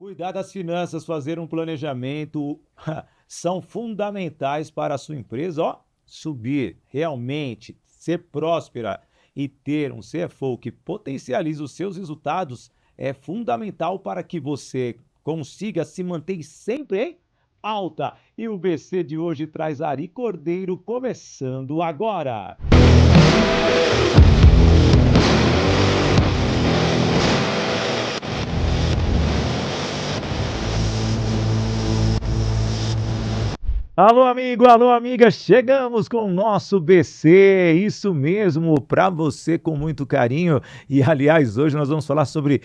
Cuidar das finanças, fazer um planejamento, são fundamentais para a sua empresa, ó, subir, realmente ser próspera e ter um CFO que potencializa os seus resultados é fundamental para que você consiga se manter sempre em alta. E o BC de hoje traz Ari Cordeiro começando agora. Alô, amigo, alô, amiga, chegamos com o nosso BC, isso mesmo, para você com muito carinho. E, aliás, hoje nós vamos falar sobre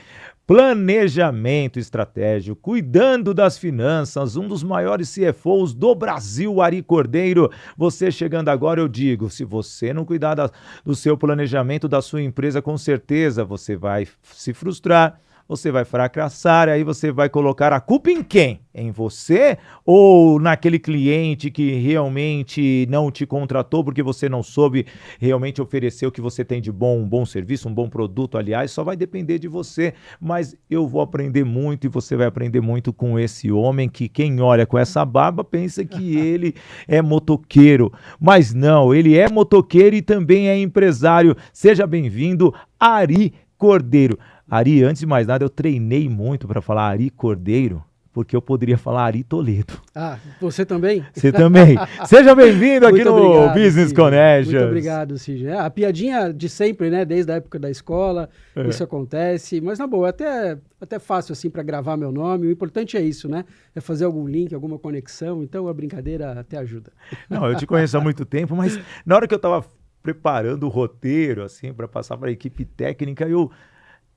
planejamento estratégico, cuidando das finanças, um dos maiores CFOs do Brasil, Ari Cordeiro. Você chegando agora, eu digo, se você não cuidar do seu planejamento da sua empresa, com certeza você vai se frustrar. Você vai fracassar, aí você vai colocar a culpa em quem? Em você ou naquele cliente que realmente não te contratou porque você não soube realmente oferecer o que você tem de bom, um bom serviço, um bom produto, aliás, só vai depender de você, mas eu vou aprender muito e você vai aprender muito com esse homem que quem olha com essa barba pensa que ele é motoqueiro, mas não, ele é motoqueiro e também é empresário. Seja bem-vindo, Ari Cordeiro. Ari, antes de mais nada, eu treinei muito para falar Ari Cordeiro, porque eu poderia falar Ari Toledo. Ah, você também? Você também. Seja bem-vindo aqui no obrigado, Business Cid. Connections. Muito obrigado, Cid. A piadinha de sempre, né? Desde a época da escola, isso acontece. Mas, na boa, até fácil, assim, para gravar meu nome. O importante é isso, né? É fazer algum link, alguma conexão. Então, a brincadeira até ajuda. Não, eu te conheço há muito tempo, mas na hora que eu estava preparando o roteiro, assim, para passar para a equipe técnica,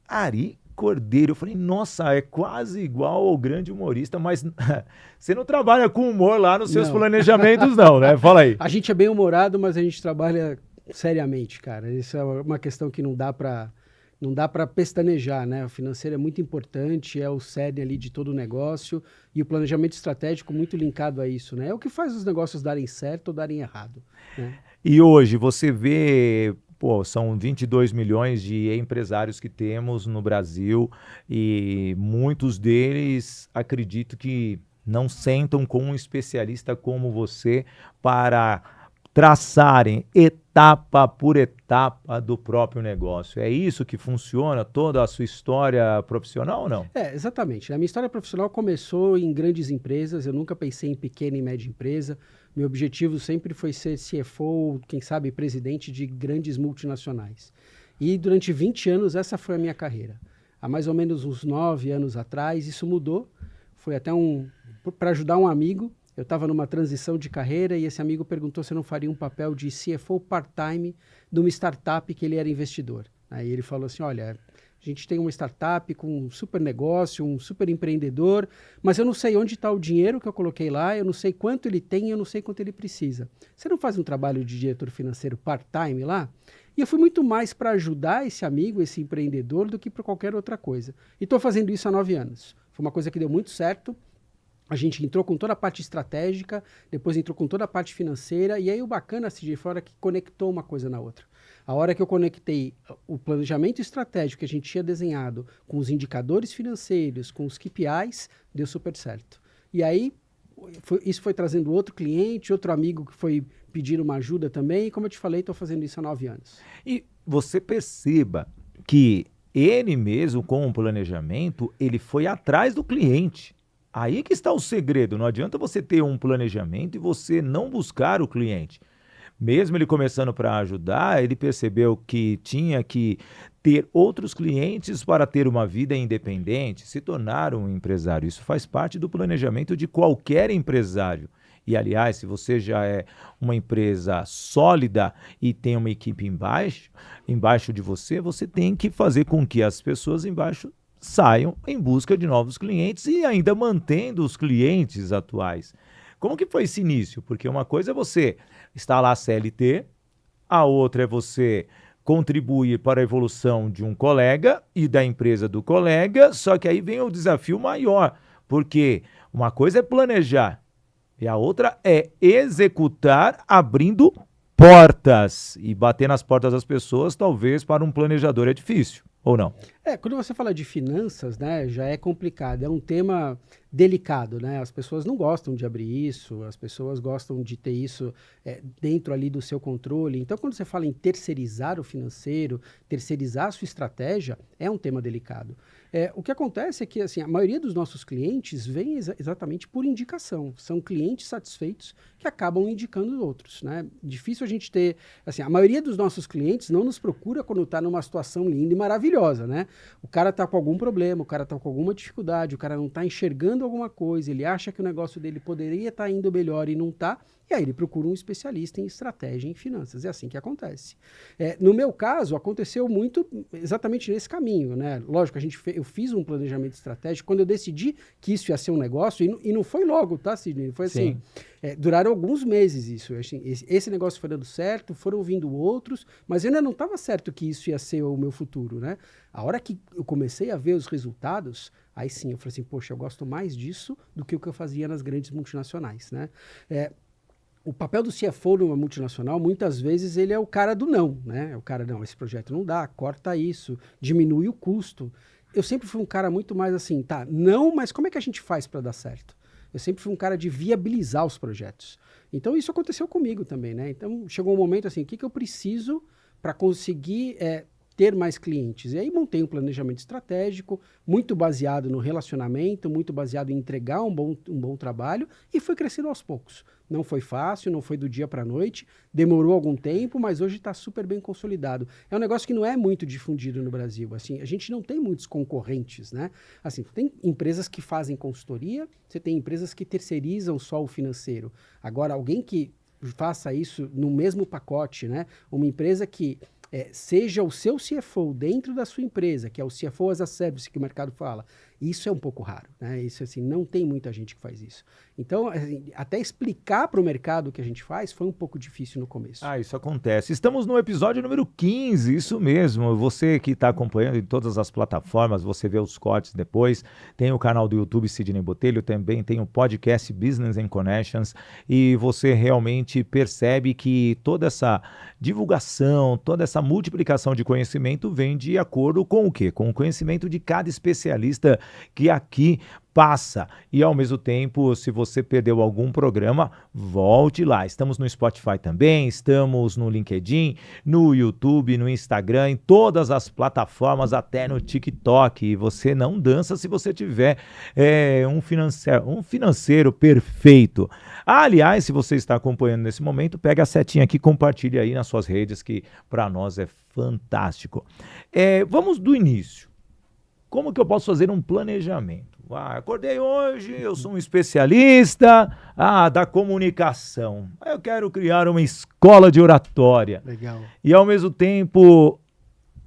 Ari Cordeiro, eu falei, nossa, é quase igual ao grande humorista, mas você não trabalha com humor lá nos seus planejamentos não, né? Fala aí. A gente é bem humorado, mas a gente trabalha seriamente, cara. Isso é uma questão que não dá para pestanejar, né? O financeiro é muito importante, é o cerne ali de todo o negócio e o planejamento estratégico muito linkado a isso, né? É o que faz os negócios darem certo ou darem errado, né? E hoje você vê... Pô, são 22 milhões de empresários que temos no Brasil e muitos deles acredito que não sentam com um especialista como você para traçarem etapa por etapa do próprio negócio. É isso que funciona toda a sua história profissional ou não? Exatamente. A minha história profissional começou em grandes empresas, eu nunca pensei em pequena e média empresa. Meu objetivo sempre foi ser CFO, quem sabe presidente de grandes multinacionais. E durante 20 anos essa foi a minha carreira. Há mais ou menos uns 9 anos atrás isso mudou. Foi até para ajudar um amigo. Eu estava numa transição de carreira e esse amigo perguntou se eu não faria um papel de CFO part-time de uma startup que ele era investidor. Aí ele falou assim, olha... A gente tem uma startup com um super negócio, um super empreendedor, mas eu não sei onde está o dinheiro que eu coloquei lá, eu não sei quanto ele tem, eu não sei quanto ele precisa. Você não faz um trabalho de diretor financeiro part-time lá? E eu fui muito mais para ajudar esse amigo, esse empreendedor, do que para qualquer outra coisa. E estou fazendo isso há 9 anos. Foi uma coisa que deu muito certo. A gente entrou com toda a parte estratégica, depois entrou com toda a parte financeira, e aí o bacana, CJ, foi a hora que conectou uma coisa na outra. A hora que eu conectei o planejamento estratégico que a gente tinha desenhado com os indicadores financeiros, com os KPIs, deu super certo. E aí, isso foi trazendo outro cliente, outro amigo que foi pedir uma ajuda também, e como eu te falei, estou fazendo isso há 9 anos. E você perceba que ele mesmo, com o planejamento, ele foi atrás do cliente. Aí que está o segredo, não adianta você ter um planejamento e você não buscar o cliente. Mesmo ele começando para ajudar, ele percebeu que tinha que ter outros clientes para ter uma vida independente, se tornar um empresário. Isso faz parte do planejamento de qualquer empresário. E, aliás, se você já é uma empresa sólida e tem uma equipe embaixo de você, você tem que fazer com que as pessoas embaixo saiam em busca de novos clientes e ainda mantendo os clientes atuais. Como que foi esse início? Porque uma coisa é você estar lá CLT, a outra é você contribuir para a evolução de um colega e da empresa do colega, só que aí vem o desafio maior, porque uma coisa é planejar e a outra é executar abrindo portas. E bater nas portas das pessoas, talvez para um planejador é difícil, ou não? Quando você fala de finanças, né, já é complicado, é um tema delicado, né? As pessoas não gostam de abrir isso, as pessoas gostam de ter isso dentro ali do seu controle. Então, quando você fala em terceirizar o financeiro, terceirizar a sua estratégia, é um tema delicado. O que acontece é que assim, a maioria dos nossos clientes vem exatamente por indicação. São clientes satisfeitos que acabam indicando outros, né? Difícil a gente ter... Assim, a maioria dos nossos clientes não nos procura quando está numa situação linda e maravilhosa, né? O cara está com algum problema, o cara está com alguma dificuldade, o cara não está enxergando alguma coisa, ele acha que o negócio dele poderia estar indo melhor e não está, e aí ele procura um especialista em estratégia e em finanças. É assim que acontece. No meu caso, aconteceu muito exatamente nesse caminho, né? Lógico, eu fiz um planejamento estratégico quando eu decidi que isso ia ser um negócio, e não foi logo, tá, Sidney? Foi assim, duraram alguns meses isso. Esse negócio foi dando certo, foram vindo outros, mas ainda não estava certo que isso ia ser o meu futuro, né? A hora que eu comecei a ver os resultados, aí sim, eu falei assim, poxa, eu gosto mais disso do que o que eu fazia nas grandes multinacionais, né? O papel do CFO numa multinacional, muitas vezes, ele é o cara do não, né? É o cara, não, esse projeto não dá, corta isso, diminui o custo. Eu sempre fui um cara muito mais assim, tá, não, mas como é que a gente faz para dar certo? Eu sempre fui um cara de viabilizar os projetos. Então, isso aconteceu comigo também, né? Então, chegou um momento assim, o que eu preciso para conseguir ter mais clientes? E aí montei um planejamento estratégico, muito baseado no relacionamento, muito baseado em entregar um bom trabalho, e foi crescendo aos poucos. Não foi fácil, não foi do dia para a noite, demorou algum tempo, mas hoje está super bem consolidado. É um negócio que não é muito difundido no Brasil. Assim, a gente não tem muitos concorrentes, né? Assim, tem empresas que fazem consultoria, você tem empresas que terceirizam só o financeiro. Agora, alguém que faça isso no mesmo pacote, né? Uma empresa que seja o seu CFO dentro da sua empresa, que é o CFO as a Service que o mercado fala, isso é um pouco raro, né? Isso assim, não tem muita gente que faz isso. Então, assim, até explicar para o mercado o que a gente faz foi um pouco difícil no começo. Isso acontece. Estamos no episódio número 15, isso mesmo. Você que está acompanhando em todas as plataformas, você vê os cortes depois. Tem o canal do YouTube Sidney Botelho, também tem o podcast Business and Connections, e você realmente percebe que toda essa divulgação, toda essa multiplicação de conhecimento vem de acordo com o quê? Com o conhecimento de cada especialista que aqui passa. E ao mesmo tempo, se você perdeu algum programa, volte lá. Estamos no Spotify também, estamos no LinkedIn, no YouTube, no Instagram, em todas as plataformas, até no TikTok. E você não dança se você tiver um financeiro perfeito. Aliás, se você está acompanhando nesse momento, pega a setinha aqui, compartilhe aí nas suas redes, que para nós é fantástico. Vamos do início. Como que eu posso fazer um planejamento? Acordei hoje, eu sou um especialista da comunicação. Eu quero criar uma escola de oratória. Legal. E ao mesmo tempo,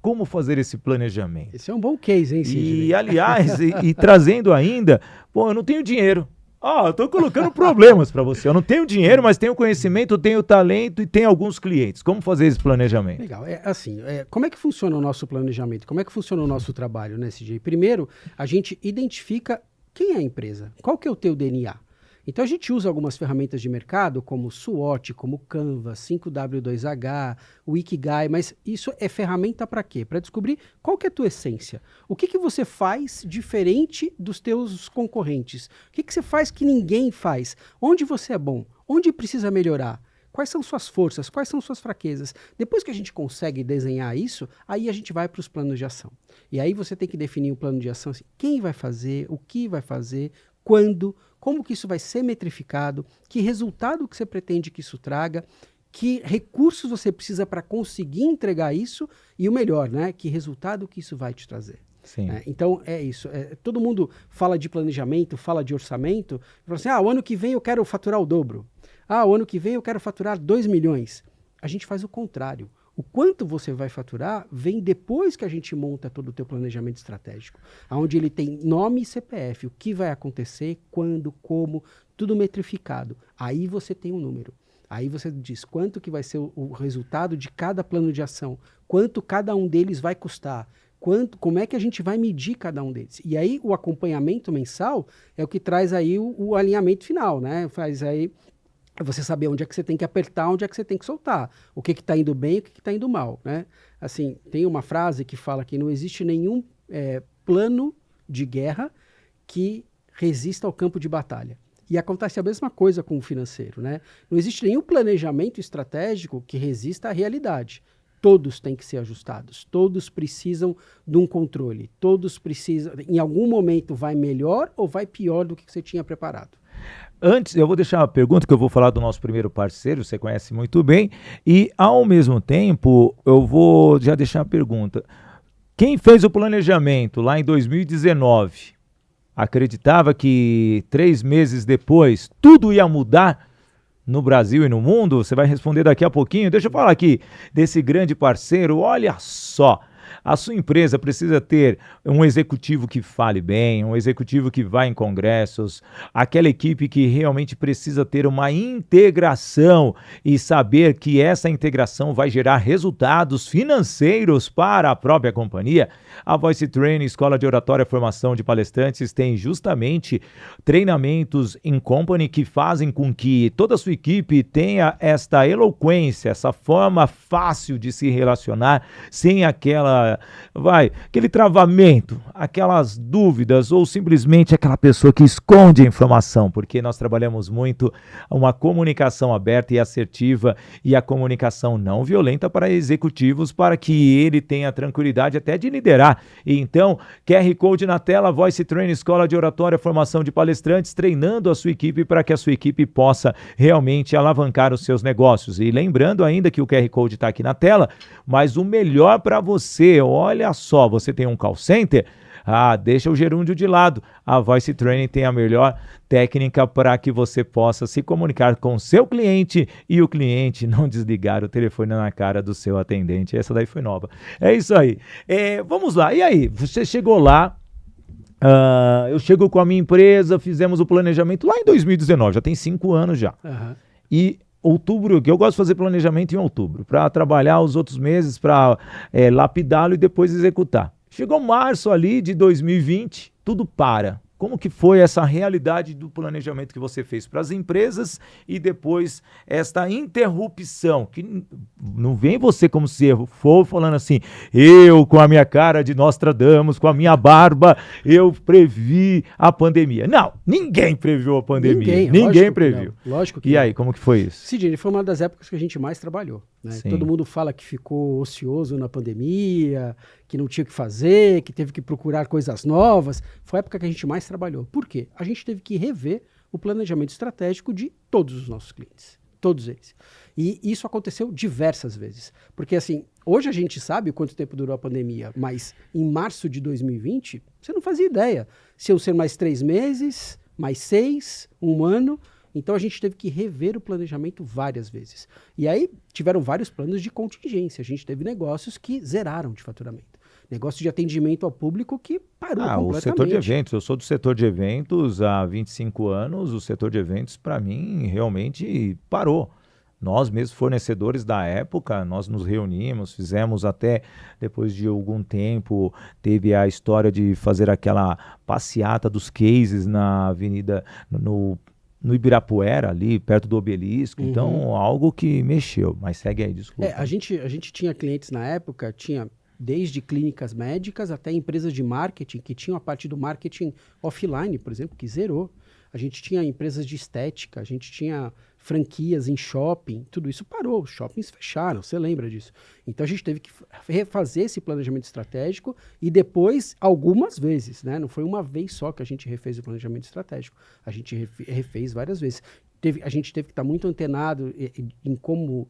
como fazer esse planejamento? Esse é um bom case, hein, Sidney? E aliás, e trazendo ainda, eu não tenho dinheiro. Eu tô colocando problemas para você. Eu não tenho dinheiro, mas tenho conhecimento, tenho talento e tenho alguns clientes. Como fazer esse planejamento? Legal. Como é que funciona o nosso planejamento? Como é que funciona o nosso trabalho, né, CJ? Primeiro, a gente identifica quem é a empresa, qual que é o teu DNA. Então, a gente usa algumas ferramentas de mercado, como SWOT, como Canva, 5W2H, o Ikigai, mas isso é ferramenta para quê? Para descobrir qual que é a tua essência. O que você faz diferente dos teus concorrentes? O que você faz que ninguém faz? Onde você é bom? Onde precisa melhorar? Quais são suas forças? Quais são suas fraquezas? Depois que a gente consegue desenhar isso, aí a gente vai para os planos de ação. E aí você tem que definir o plano de ação, assim, quem vai fazer, o que vai fazer, quando, como que isso vai ser metrificado, que resultado que você pretende que isso traga, que recursos você precisa para conseguir entregar isso e o melhor, né, que resultado que isso vai te trazer. Sim. Então, é isso. Todo mundo fala de planejamento, fala de orçamento, fala assim, o ano que vem eu quero faturar o dobro. O ano que vem eu quero faturar 2 milhões. A gente faz o contrário. O quanto você vai faturar vem depois que a gente monta todo o teu planejamento estratégico, onde ele tem nome e CPF, o que vai acontecer, quando, como, tudo metrificado. Aí você tem um número. Aí você diz quanto que vai ser o resultado de cada plano de ação, quanto cada um deles vai custar, como é que a gente vai medir cada um deles. E aí o acompanhamento mensal é o que traz aí o alinhamento final, né? Faz aí é você saber onde é que você tem que apertar, onde é que você tem que soltar. O que está indo bem e o que está indo mal, né? Assim, tem uma frase que fala que não existe nenhum plano de guerra que resista ao campo de batalha. E acontece a mesma coisa com o financeiro, né? Não existe nenhum planejamento estratégico que resista à realidade. Todos têm que ser ajustados, todos precisam de um controle, todos precisam, em algum momento vai melhor ou vai pior do que você tinha preparado. Antes, eu vou deixar uma pergunta que eu vou falar do nosso primeiro parceiro, você conhece muito bem, e ao mesmo tempo eu vou já deixar a pergunta. Quem fez o planejamento lá em 2019 acreditava que 3 meses depois tudo ia mudar no Brasil e no mundo? Você vai responder daqui a pouquinho. Deixa eu falar aqui desse grande parceiro. Olha só, a sua empresa precisa ter um executivo que fale bem, um executivo que vá em congressos, aquela equipe que realmente precisa ter uma integração e saber que essa integração vai gerar resultados financeiros para a própria companhia. A Voice Training, Escola de Oratória e Formação de Palestrantes, tem justamente treinamentos in company que fazem com que toda a sua equipe tenha esta eloquência, essa forma fácil de se relacionar, sem aquele travamento, aquelas dúvidas ou simplesmente aquela pessoa que esconde a informação, porque nós trabalhamos muito uma comunicação aberta e assertiva e a comunicação não violenta para executivos, para que ele tenha tranquilidade até de liderar. E então, QR Code na tela, Voice Training, Escola de Oratória, Formação de Palestrantes, treinando a sua equipe para que a sua equipe possa realmente alavancar os seus negócios. E lembrando ainda que o QR Code está aqui na tela, mas o melhor para você, olha só, você tem um call center? Deixa o gerúndio de lado. A Voice Training tem a melhor técnica para que você possa se comunicar com o seu cliente e o cliente não desligar o telefone na cara do seu atendente. Essa daí foi nova. É isso aí. Vamos lá. E aí, você chegou lá, eu chego com a minha empresa, fizemos o planejamento lá em 2019, já tem 5 anos já. E outubro, que eu gosto de fazer planejamento em outubro, para trabalhar os outros meses, para lapidá-lo e depois executar. Chegou março ali de 2020, tudo para. Como que foi essa realidade do planejamento que você fez para as empresas e depois esta interrupção, que não vem você como se for falando assim, eu com a minha cara de Nostradamus, com a minha barba, eu previ a pandemia. Não, ninguém previu a pandemia. Ninguém previu. Lógico que E aí, como que foi isso? Sidney, foi uma das épocas que a gente mais trabalhou. Né? Todo mundo fala que ficou ocioso na pandemia, que não tinha o que fazer, que teve que procurar coisas novas. Foi a época que a gente mais trabalhou. Por quê? A gente teve que rever o planejamento estratégico de todos os nossos clientes. Todos eles. E isso aconteceu diversas vezes. Porque, assim, hoje a gente sabe quanto tempo durou a pandemia, mas em março de 2020, você não fazia ideia. Se iam ser mais 3 meses, mais 6, 1 ano. Então a gente teve que rever o planejamento várias vezes. E aí tiveram vários planos de contingência. A gente teve negócios que zeraram de faturamento. Negócio de atendimento ao público que parou completamente. O setor de eventos, eu sou do setor de eventos há 25 anos, o setor de eventos para mim realmente parou. Nós mesmos fornecedores da época, nós nos reunimos, fizemos até, depois de algum tempo, teve a história de fazer aquela passeata dos cases na avenida, no Ibirapuera, ali perto do Obelisco. Então, algo que mexeu, mas segue aí, desculpa. A gente tinha clientes na época, tinha desde clínicas médicas até empresas de marketing, que tinham a parte do marketing offline, por exemplo, que zerou. A gente tinha empresas de estética, a gente tinha franquias em shopping, tudo isso parou, os shoppings fecharam, você lembra disso. Então a gente teve que refazer esse planejamento estratégico e depois, algumas vezes, né? Não foi uma vez só que a gente refez o planejamento estratégico, a gente refez várias vezes. A gente teve que estar muito antenado em como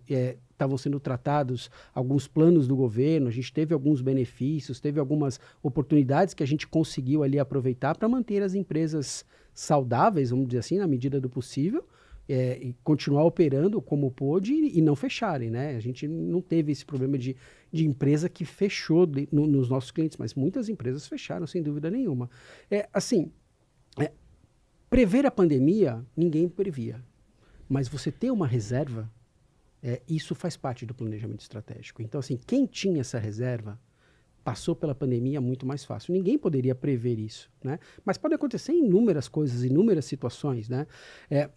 estavam sendo tratados alguns planos do governo, a gente teve alguns benefícios, teve algumas oportunidades que a gente conseguiu ali aproveitar para manter as empresas saudáveis, vamos dizer assim, na medida do possível, e continuar operando como pôde e não fecharem, né? A gente não teve esse problema de empresa que fechou nos nossos clientes, mas muitas empresas fecharam, sem dúvida nenhuma. Prever a pandemia, ninguém previa. Mas você ter uma reserva, isso faz parte do planejamento estratégico. Então, assim, quem tinha essa reserva passou pela pandemia muito mais fácil. Ninguém poderia prever isso, né? Mas pode acontecer em inúmeras coisas, inúmeras situações, né?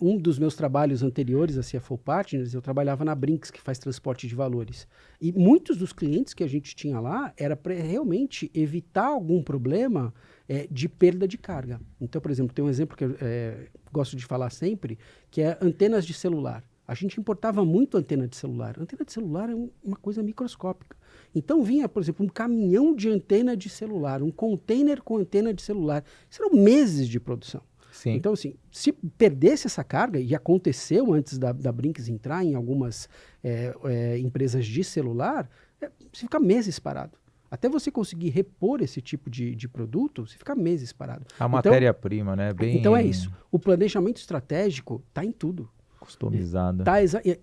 Um dos meus trabalhos anteriores a CFO Partners, eu trabalhava na Brinks, que faz transporte de valores. E muitos dos clientes que a gente tinha lá era para realmente evitar algum problema de perda de carga. Então, por exemplo, tem um exemplo que eu gosto de falar sempre, que é antenas de celular. A gente importava muito antena de celular. Antena de celular é uma coisa microscópica. Então vinha, por exemplo, um caminhão de antena de celular, um container com antena de celular. Isso eram meses de produção. Sim. Então, assim, se perdesse essa carga, e aconteceu antes da Brinks entrar em algumas empresas de celular, você fica meses parado. Até você conseguir repor esse tipo de produto, você fica meses parado. A matéria-prima, né? Então é isso. O planejamento estratégico está em tudo. Customizada.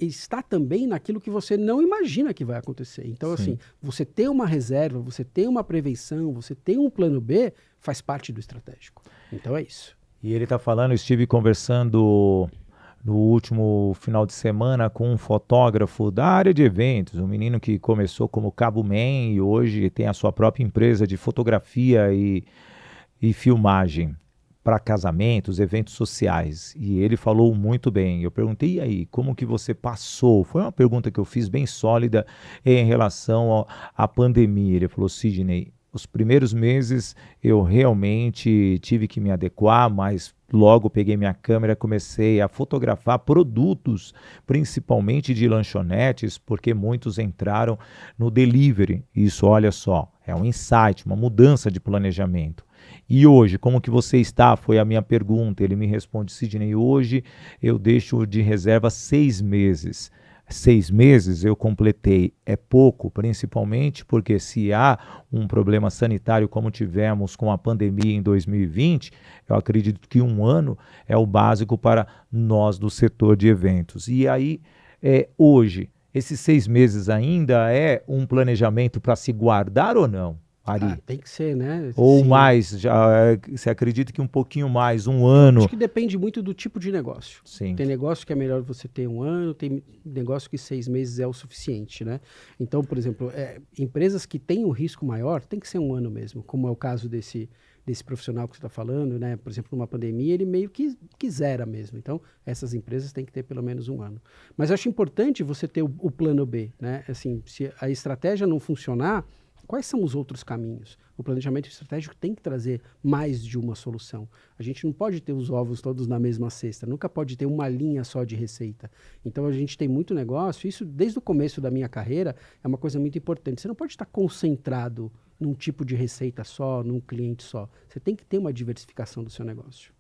Está também naquilo que você não imagina que vai acontecer. Então, Sim. assim, você ter uma reserva, você ter uma prevenção, você ter um plano B, faz parte do estratégico. Então é isso. E ele está falando, eu estive conversando no último final de semana com um fotógrafo da área de eventos, um menino que começou como Cabo Man e hoje tem a sua própria empresa de fotografia e filmagem para casamentos, eventos sociais. E ele falou muito bem. Eu perguntei, e aí, como que você passou? Foi uma pergunta que eu fiz bem sólida em relação à pandemia. Ele falou, Sidney, os primeiros meses eu realmente tive que me adequar, mas logo peguei minha câmera e comecei a fotografar produtos, principalmente de lanchonetes, porque muitos entraram no delivery. Isso, olha só, é um insight, uma mudança de planejamento. E hoje, como que você está? Foi a minha pergunta. Ele me responde, Sidney, hoje eu deixo de reserva 6 meses. 6 meses eu completei, é pouco, principalmente porque se há um problema sanitário como tivemos com a pandemia em 2020, eu acredito que 1 ano é o básico para nós do setor de eventos. E aí, hoje, esses 6 meses ainda é um planejamento para se guardar ou não? Ari? Tem que ser, né? Ou Sim. mais, você acredita que um pouquinho mais, 1 ano? Acho que depende muito do tipo de negócio. Sim. Tem negócio que é melhor você ter 1 ano, tem negócio que 6 meses é o suficiente, né? Então, por exemplo, empresas que têm um risco maior, tem que ser 1 ano mesmo, como é o caso desse profissional que você está falando, né? Por exemplo, numa pandemia, ele meio que zera mesmo. Então, essas empresas têm que ter pelo menos 1 ano. Mas eu acho importante você ter o plano B, né? Assim, se a estratégia não funcionar, quais são os outros caminhos? O planejamento estratégico tem que trazer mais de uma solução. A gente não pode ter os ovos todos na mesma cesta, nunca pode ter uma linha só de receita. Então a gente tem muito negócio, isso desde o começo da minha carreira é uma coisa muito importante. Você não pode estar concentrado num tipo de receita só, num cliente só. Você tem que ter uma diversificação do seu negócio.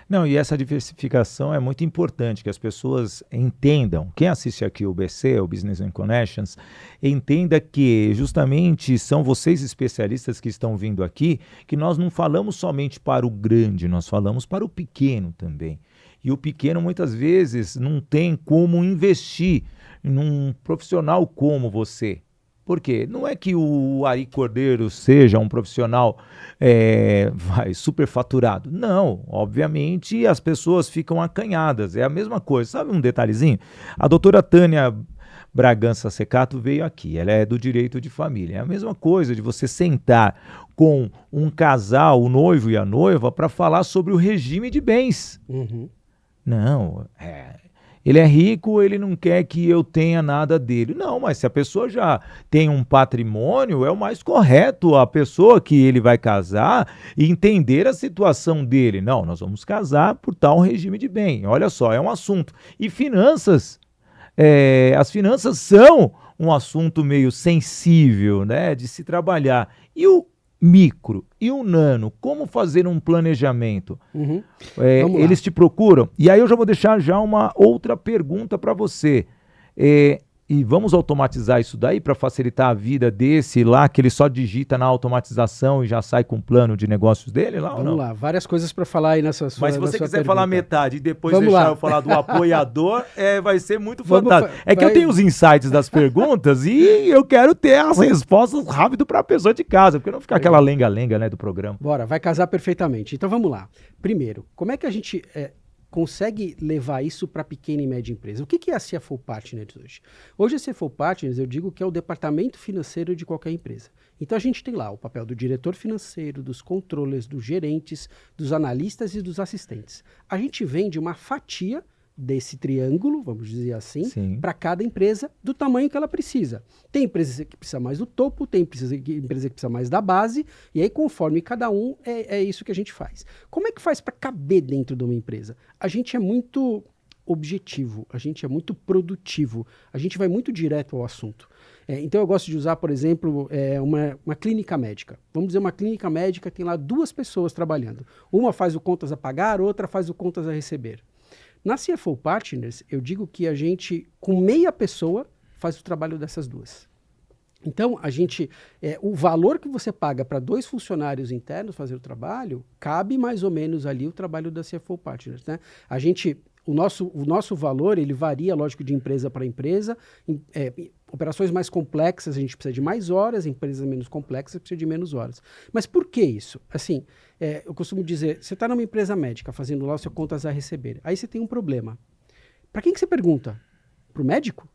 Não, e essa diversificação é muito importante, que as pessoas entendam, quem assiste aqui o BC, o Business and Connections, entenda que justamente são vocês especialistas que estão vindo aqui, que nós não falamos somente para o grande, nós falamos para o pequeno também. E o pequeno muitas vezes não tem como investir num profissional como você. Por quê? Não é que o Ari Cordeiro seja um profissional superfaturado. Não, obviamente as pessoas ficam acanhadas. É a mesma coisa. Sabe um detalhezinho? A doutora Tânia Bragança Secato veio aqui. Ela é do direito de família. É a mesma coisa de você sentar com um casal, o noivo e a noiva, para falar sobre o regime de bens. Uhum. Não, ele é rico, ele não quer que eu tenha nada dele. Não, mas se a pessoa já tem um patrimônio, é o mais correto a pessoa que ele vai casar entender a situação dele. Não, nós vamos casar por tal regime de bem. Olha só, é um assunto. E finanças, as finanças são um assunto meio sensível, né, de se trabalhar. E o micro e o nano, como fazer um planejamento? Uhum. Eles te procuram? E aí eu já vou deixar já uma outra pergunta para você. E vamos automatizar isso daí para facilitar a vida desse lá, que ele só digita na automatização e já sai com o plano de negócios dele lá ou não? Vamos lá, várias coisas para falar aí nessa sua Mas se você quiser pergunta. falar metade e depois Vamos deixar lá. eu falar do apoiador, vai ser muito fantástico. Que eu tenho os insights das perguntas e eu quero ter as respostas rápido para a pessoa de casa, porque não ficar aquela lenga-lenga, né, do programa. Bora, vai casar perfeitamente. Então vamos lá. Primeiro, como é que a gente consegue levar isso para pequena e média empresa. O que é a CFO Partners hoje? Hoje a CFO Partners, eu digo que é o departamento financeiro de qualquer empresa. Então a gente tem lá o papel do diretor financeiro, dos controllers, dos gerentes, dos analistas e dos assistentes. A gente vende uma fatia desse triângulo, vamos dizer assim, para cada empresa do tamanho que ela precisa. Tem empresa que precisa mais do topo, tem empresa que precisa mais da base, e aí conforme cada um, é isso que a gente faz. Como é que faz para caber dentro de uma empresa? A gente é muito objetivo, a gente é muito produtivo, a gente vai muito direto ao assunto. Então eu gosto de usar, por exemplo, uma clínica médica. Vamos dizer, uma clínica médica tem lá 2 pessoas trabalhando. Uma faz o contas a pagar, outra faz o contas a receber. Na CFO Partners, eu digo que a gente, com meia pessoa, faz o trabalho dessas 2. Então, o valor que você paga para 2 funcionários internos fazer o trabalho, cabe mais ou menos ali o trabalho da CFO Partners, né? O nosso valor, ele varia, lógico, de empresa para empresa. Operações mais complexas, a gente precisa de mais horas, empresas menos complexas, precisa de menos horas. Mas por que isso? Assim, eu costumo dizer, você está numa empresa médica, fazendo lá o seu contas a receber. Aí você tem um problema. Para quem que você pergunta? Para o médico?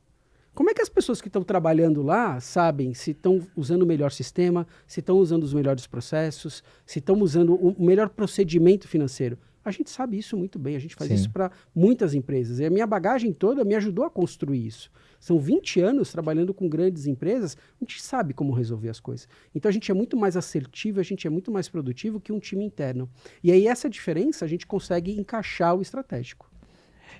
Como é que as pessoas que estão trabalhando lá sabem se estão usando o melhor sistema, se estão usando os melhores processos, se estão usando o melhor procedimento financeiro? A gente sabe isso muito bem, a gente faz isso para muitas empresas. E a minha bagagem toda me ajudou a construir isso. São 20 anos trabalhando com grandes empresas, a gente sabe como resolver as coisas. Então a gente é muito mais assertivo, a gente é muito mais produtivo que um time interno. E aí essa diferença a gente consegue encaixar o estratégico.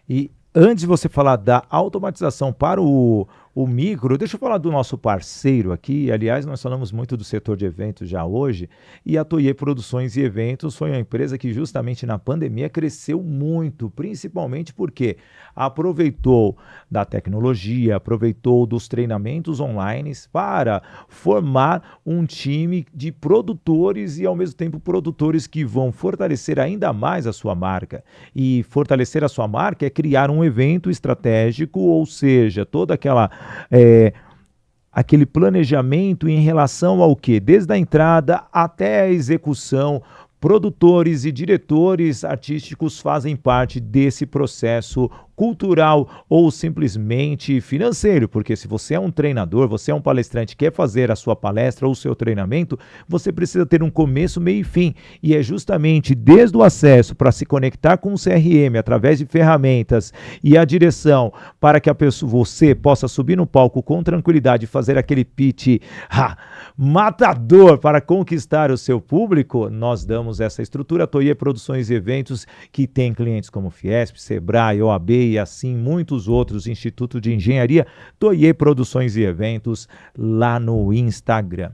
E antes de você falar da automatização para o micro, deixa eu falar do nosso parceiro aqui. Aliás, nós falamos muito do setor de eventos já hoje, e a Toye Produções e Eventos foi uma empresa que justamente na pandemia cresceu muito, principalmente porque aproveitou da tecnologia, aproveitou dos treinamentos online para formar um time de produtores e ao mesmo tempo produtores que vão fortalecer ainda mais a sua marca. E fortalecer a sua marca é criar um evento estratégico, ou seja, toda aquele planejamento em relação ao quê? Desde a entrada até a execução. Produtores e diretores artísticos fazem parte desse processo cultural ou simplesmente financeiro, porque se você é um treinador, você é um palestrante, quer fazer a sua palestra ou o seu treinamento, você precisa ter um começo, meio e fim, e é justamente desde o acesso para se conectar com o CRM através de ferramentas e a direção para que você possa subir no palco com tranquilidade e fazer aquele pitch matador para conquistar o seu público. Nós damos essa estrutura. Toye Produções e Eventos, que tem clientes como Fiesp, Sebrae, OAB e assim muitos outros, Instituto de Engenharia. Toye Produções e Eventos lá no Instagram.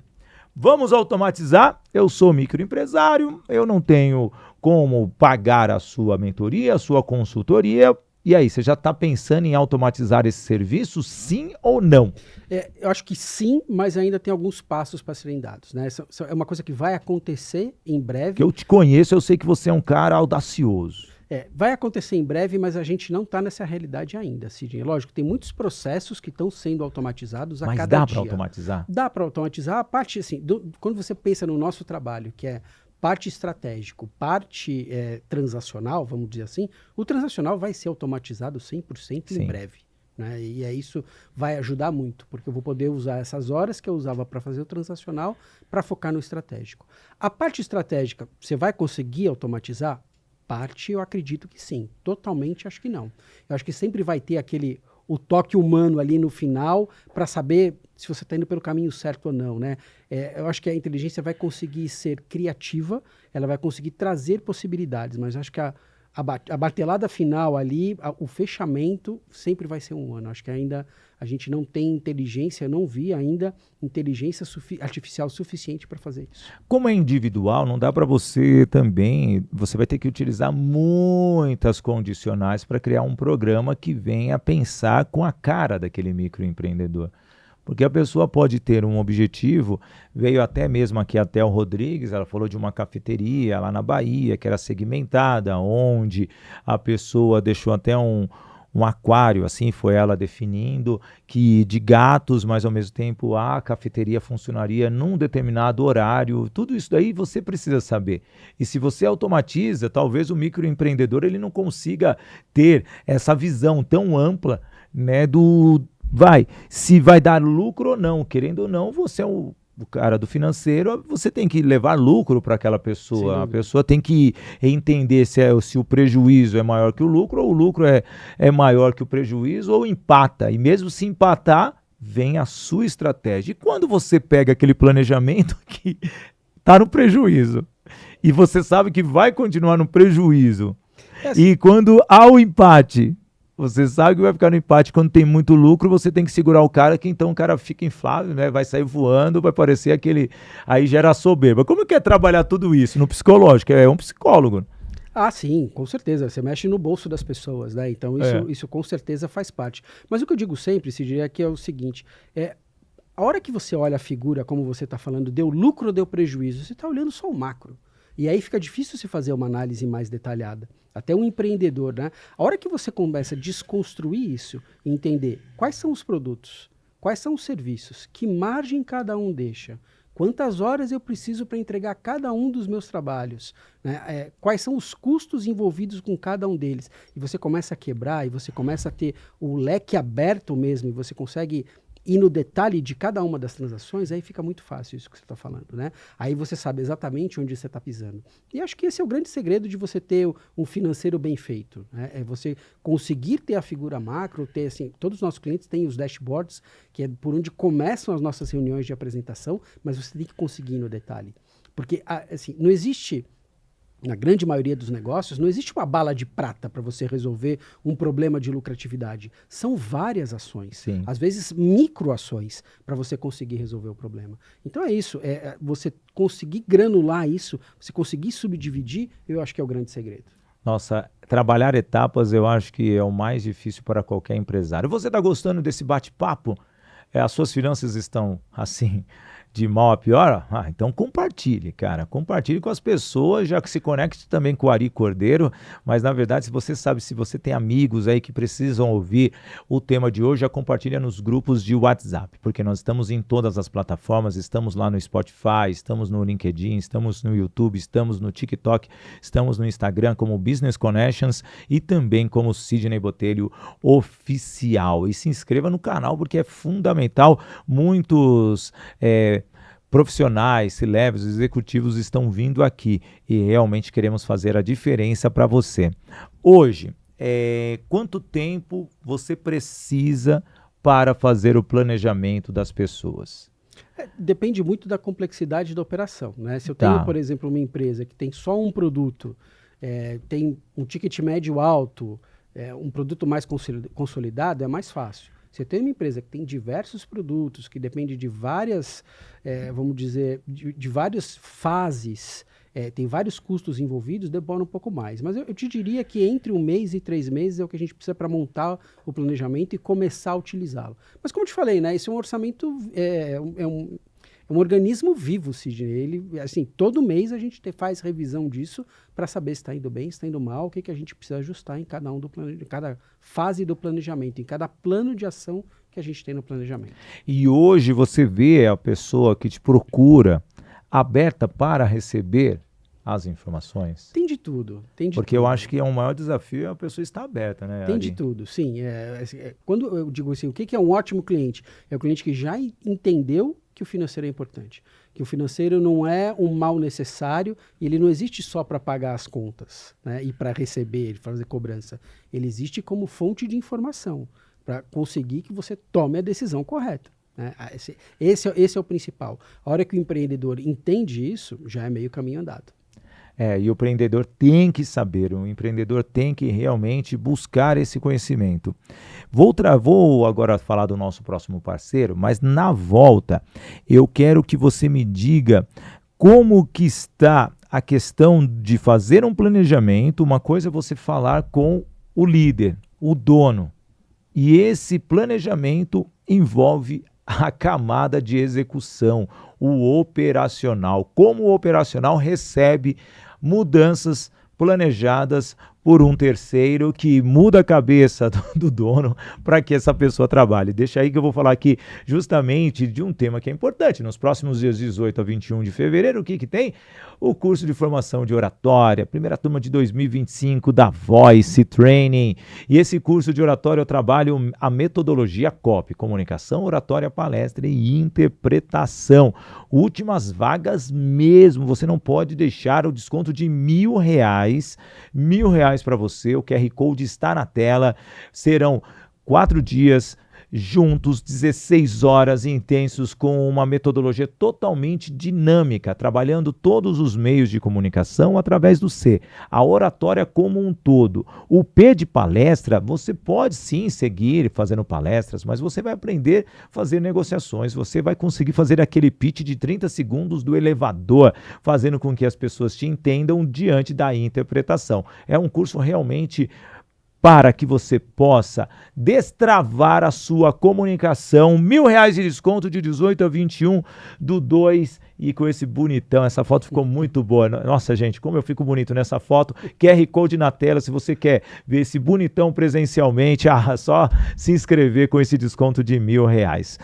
Vamos automatizar? Eu sou microempresário, eu não tenho como pagar a sua mentoria, a sua consultoria. E aí, você já está pensando em automatizar esse serviço, sim ou não? Eu acho que sim, mas ainda tem alguns passos para serem dados, né? Essa é uma coisa que vai acontecer em breve. Que eu te conheço, eu sei que você é um cara audacioso. Vai acontecer em breve, mas a gente não está nessa realidade ainda, Sidney. Lógico, tem muitos processos que estão sendo automatizados a cada dia. Mas dá para automatizar? Dá para automatizar. A parte, assim, quando você pensa no nosso trabalho, que é parte estratégico, parte transacional, vamos dizer assim, o transacional vai ser automatizado 100% em breve. Né? E isso vai ajudar muito, porque eu vou poder usar essas horas que eu usava para fazer o transacional para focar no estratégico. A parte estratégica, você vai conseguir automatizar? Parte, eu acredito que sim. Totalmente, acho que não. Eu acho que sempre vai ter o toque humano ali no final para saber se você está indo pelo caminho certo ou não, né? Eu acho que a inteligência vai conseguir ser criativa, ela vai conseguir trazer possibilidades, mas acho que a martelada final ali, o fechamento sempre vai ser um humano. Acho que ainda a gente não tem inteligência, não vi ainda inteligência artificial suficiente para fazer isso. Como é individual, não dá para você também, você vai ter que utilizar muitas condicionais para criar um programa que venha pensar com a cara daquele microempreendedor. Porque a pessoa pode ter um objetivo, veio até mesmo aqui até o Rodrigues, ela falou de uma cafeteria lá na Bahia, que era segmentada, onde a pessoa deixou até um aquário, assim foi ela definindo, que de gatos, mas ao mesmo tempo a cafeteria funcionaria num determinado horário. Tudo isso daí você precisa saber. E se você automatiza, talvez o microempreendedor ele não consiga ter essa visão tão ampla, né, se vai dar lucro ou não. Querendo ou não, você é o cara do financeiro, você tem que levar lucro para aquela pessoa. Sim. A pessoa tem que entender se o prejuízo é maior que o lucro, ou o lucro é maior que o prejuízo, ou empata. E mesmo se empatar, vem a sua estratégia. E quando você pega aquele planejamento que está no prejuízo, e você sabe que vai continuar no prejuízo, assim. E quando há o empate, você sabe que vai ficar no empate. Quando tem muito lucro, você tem que segurar o cara, que então o cara fica inflável, né? Vai sair voando, vai parecer aquele... Aí gera soberba. Como que é trabalhar tudo isso no psicológico? É um psicólogo. Ah, sim, com certeza. Você mexe no bolso das pessoas, né? Então isso com certeza faz parte. Mas o que eu digo sempre, Sidney, é que é o seguinte, a hora que você olha a figura, como você está falando, deu lucro ou deu prejuízo, você está olhando só o macro. E aí fica difícil se fazer uma análise mais detalhada. Até um empreendedor, né? A hora que você começa a desconstruir isso, entender quais são os produtos, quais são os serviços, que margem cada um deixa, quantas horas eu preciso para entregar cada um dos meus trabalhos, né? Quais são os custos envolvidos com cada um deles. E você começa a quebrar, e você começa a ter o leque aberto mesmo, e você consegue ir no detalhe de cada uma das transações, aí fica muito fácil isso que você está falando, né? Aí você sabe exatamente onde você está pisando. E acho que esse é o grande segredo de você ter um financeiro bem feito, né? É você conseguir ter a figura macro, ter assim, todos os nossos clientes têm os dashboards, que é por onde começam as nossas reuniões de apresentação, mas você tem que conseguir ir no detalhe. Porque, assim, não existe... Na grande maioria dos negócios, não existe uma bala de prata para você resolver um problema de lucratividade. São várias ações, Sim. Às vezes microações, para você conseguir resolver o problema. Então é isso, você conseguir granular isso, você conseguir subdividir, eu acho que é o grande segredo. Nossa, trabalhar etapas eu acho que é o mais difícil para qualquer empresário. Você está gostando desse bate-papo? As suas finanças estão assim... de mal a pior, então compartilhe, cara. Compartilhe com as pessoas, já que se conecte também com o Ari Cordeiro. Mas, na verdade, se você tem amigos aí que precisam ouvir o tema de hoje, já compartilha nos grupos de WhatsApp, porque nós estamos em todas as plataformas, estamos lá no Spotify, estamos no LinkedIn, estamos no YouTube, estamos no TikTok, estamos no Instagram como Business Connections e também como Sidney Botelho Oficial. E se inscreva no canal, porque é fundamental. Muitos... profissionais, C-levels, executivos estão vindo aqui e realmente queremos fazer a diferença para você. Hoje, quanto tempo você precisa para fazer o planejamento das pessoas? Depende muito da complexidade da operação, né? Se eu tenho, por exemplo, uma empresa que tem só um produto, tem um ticket médio alto, um produto mais consolidado, é mais fácil. Você tem uma empresa que tem diversos produtos, que depende de várias, vamos dizer, de várias fases, tem vários custos envolvidos, demora um pouco mais. Mas eu te diria que entre 1 mês e 3 meses é o que a gente precisa para montar o planejamento e começar a utilizá-lo. Mas como eu te falei, né, esse é um orçamento, é um organismo vivo, Sidney. Ele, assim, todo mês a gente faz revisão disso para saber se está indo bem, se está indo mal, o que a gente precisa ajustar em cada fase do planejamento, em cada plano de ação que a gente tem no planejamento. E hoje você vê a pessoa que te procura aberta para receber as informações? Tem de tudo. Porque eu acho que é um maior desafio a pessoa estar aberta, né? Tem de tudo, sim. Quando eu digo assim, o que é um ótimo cliente? É o cliente que já entendeu que o financeiro é importante, que o financeiro não é um mal necessário e ele não existe só para pagar as contas, né, e para receber, fazer cobrança. Ele existe como fonte de informação para conseguir que você tome a decisão correta. Né? Esse é o principal. A hora que o empreendedor entende isso, já é meio caminho andado. E o empreendedor tem que saber, o empreendedor tem que realmente buscar esse conhecimento. Vou agora falar do nosso próximo parceiro, mas na volta eu quero que você me diga como que está a questão de fazer um planejamento. Uma coisa é você falar com o líder, o dono, e esse planejamento envolve a camada de execução, o operacional. Como o operacional recebe mudanças planejadas por um terceiro que muda a cabeça do dono para que essa pessoa trabalhe. Deixa aí que eu vou falar aqui justamente de um tema que é importante. Nos próximos dias 18 a 21 de fevereiro, o que tem? O curso de formação de oratória, primeira turma de 2025 da Voice Training. E esse curso de oratória eu trabalho a metodologia COP, comunicação, oratória, palestra e interpretação. Últimas vagas mesmo, você não pode deixar o desconto de R$1.000, R$1.000 para você, o QR Code está na tela, serão 4 dias juntos, 16 horas intensos com uma metodologia totalmente dinâmica, trabalhando todos os meios de comunicação através do C, a oratória como um todo. O P de palestra, você pode sim seguir fazendo palestras, mas você vai aprender a fazer negociações, você vai conseguir fazer aquele pitch de 30 segundos do elevador, fazendo com que as pessoas te entendam diante da interpretação. É um curso realmente para que você possa destravar a sua comunicação. R$1.000 de desconto de 18 a 21 do 2 e com esse bonitão. Essa foto ficou muito boa. Nossa, gente, como eu fico bonito nessa foto. QR Code na tela, se você quer ver esse bonitão presencialmente, só se inscrever com esse desconto de R$1.000.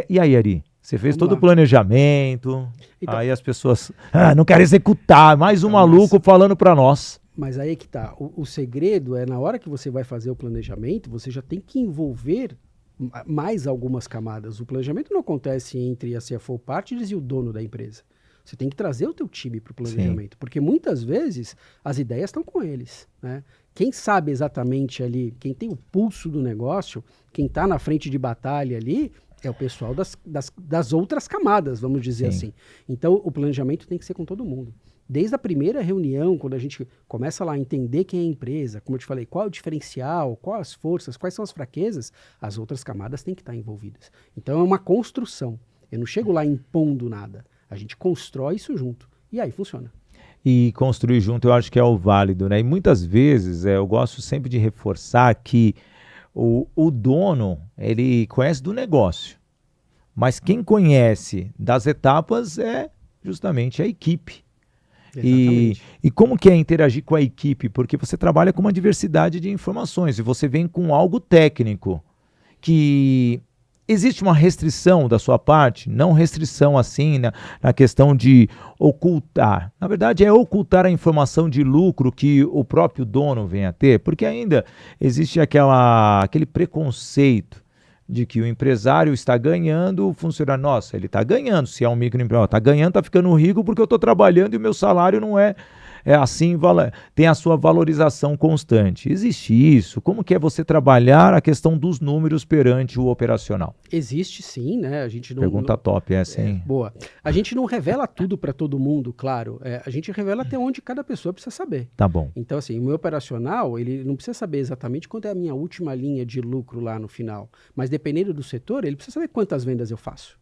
E aí, Ari? Você fez todo o planejamento, então, aí as pessoas não querem executar. Mais um maluco falando para nós. Mas aí que tá, o segredo é na hora que você vai fazer o planejamento, você já tem que envolver mais algumas camadas. O planejamento não acontece entre a CFO Partners e o dono da empresa. Você tem que trazer o teu time para o planejamento, porque muitas vezes as ideias estão com eles, né? Quem sabe exatamente ali, quem tem o pulso do negócio, quem está na frente de batalha ali, é o pessoal das outras camadas, vamos dizer assim. Então, o planejamento tem que ser com todo mundo. Desde a primeira reunião, quando a gente começa lá a entender quem é a empresa, como eu te falei, qual é o diferencial, quais as forças, quais são as fraquezas, as outras camadas têm que estar envolvidas. Então é uma construção. Eu não chego lá impondo nada. A gente constrói isso junto. E aí funciona. E construir junto eu acho que é o válido, né? E muitas vezes eu gosto sempre de reforçar que o dono, ele conhece do negócio, mas quem conhece das etapas é justamente a equipe. E como que é interagir com a equipe? Porque você trabalha com uma diversidade de informações e você vem com algo técnico que existe uma restrição da sua parte, não restrição assim na questão de ocultar. Na verdade é ocultar a informação de lucro que o próprio dono vem a ter, porque ainda existe aquele preconceito de que o empresário está ganhando, o funcionário, nossa, ele está ganhando, se é um microempresário, está ganhando, está ficando rico porque eu estou trabalhando e o meu salário não é assim, tem a sua valorização constante. Existe isso? Como que é você trabalhar a questão dos números perante o operacional? Existe sim, né? A gente não, Pergunta top essa, hein? Boa. A gente não revela tudo para todo mundo, claro. A gente revela até onde cada pessoa precisa saber. Tá bom. Então, assim, o meu operacional, ele não precisa saber exatamente quanto é a minha última linha de lucro lá no final. Mas dependendo do setor, ele precisa saber quantas vendas eu faço.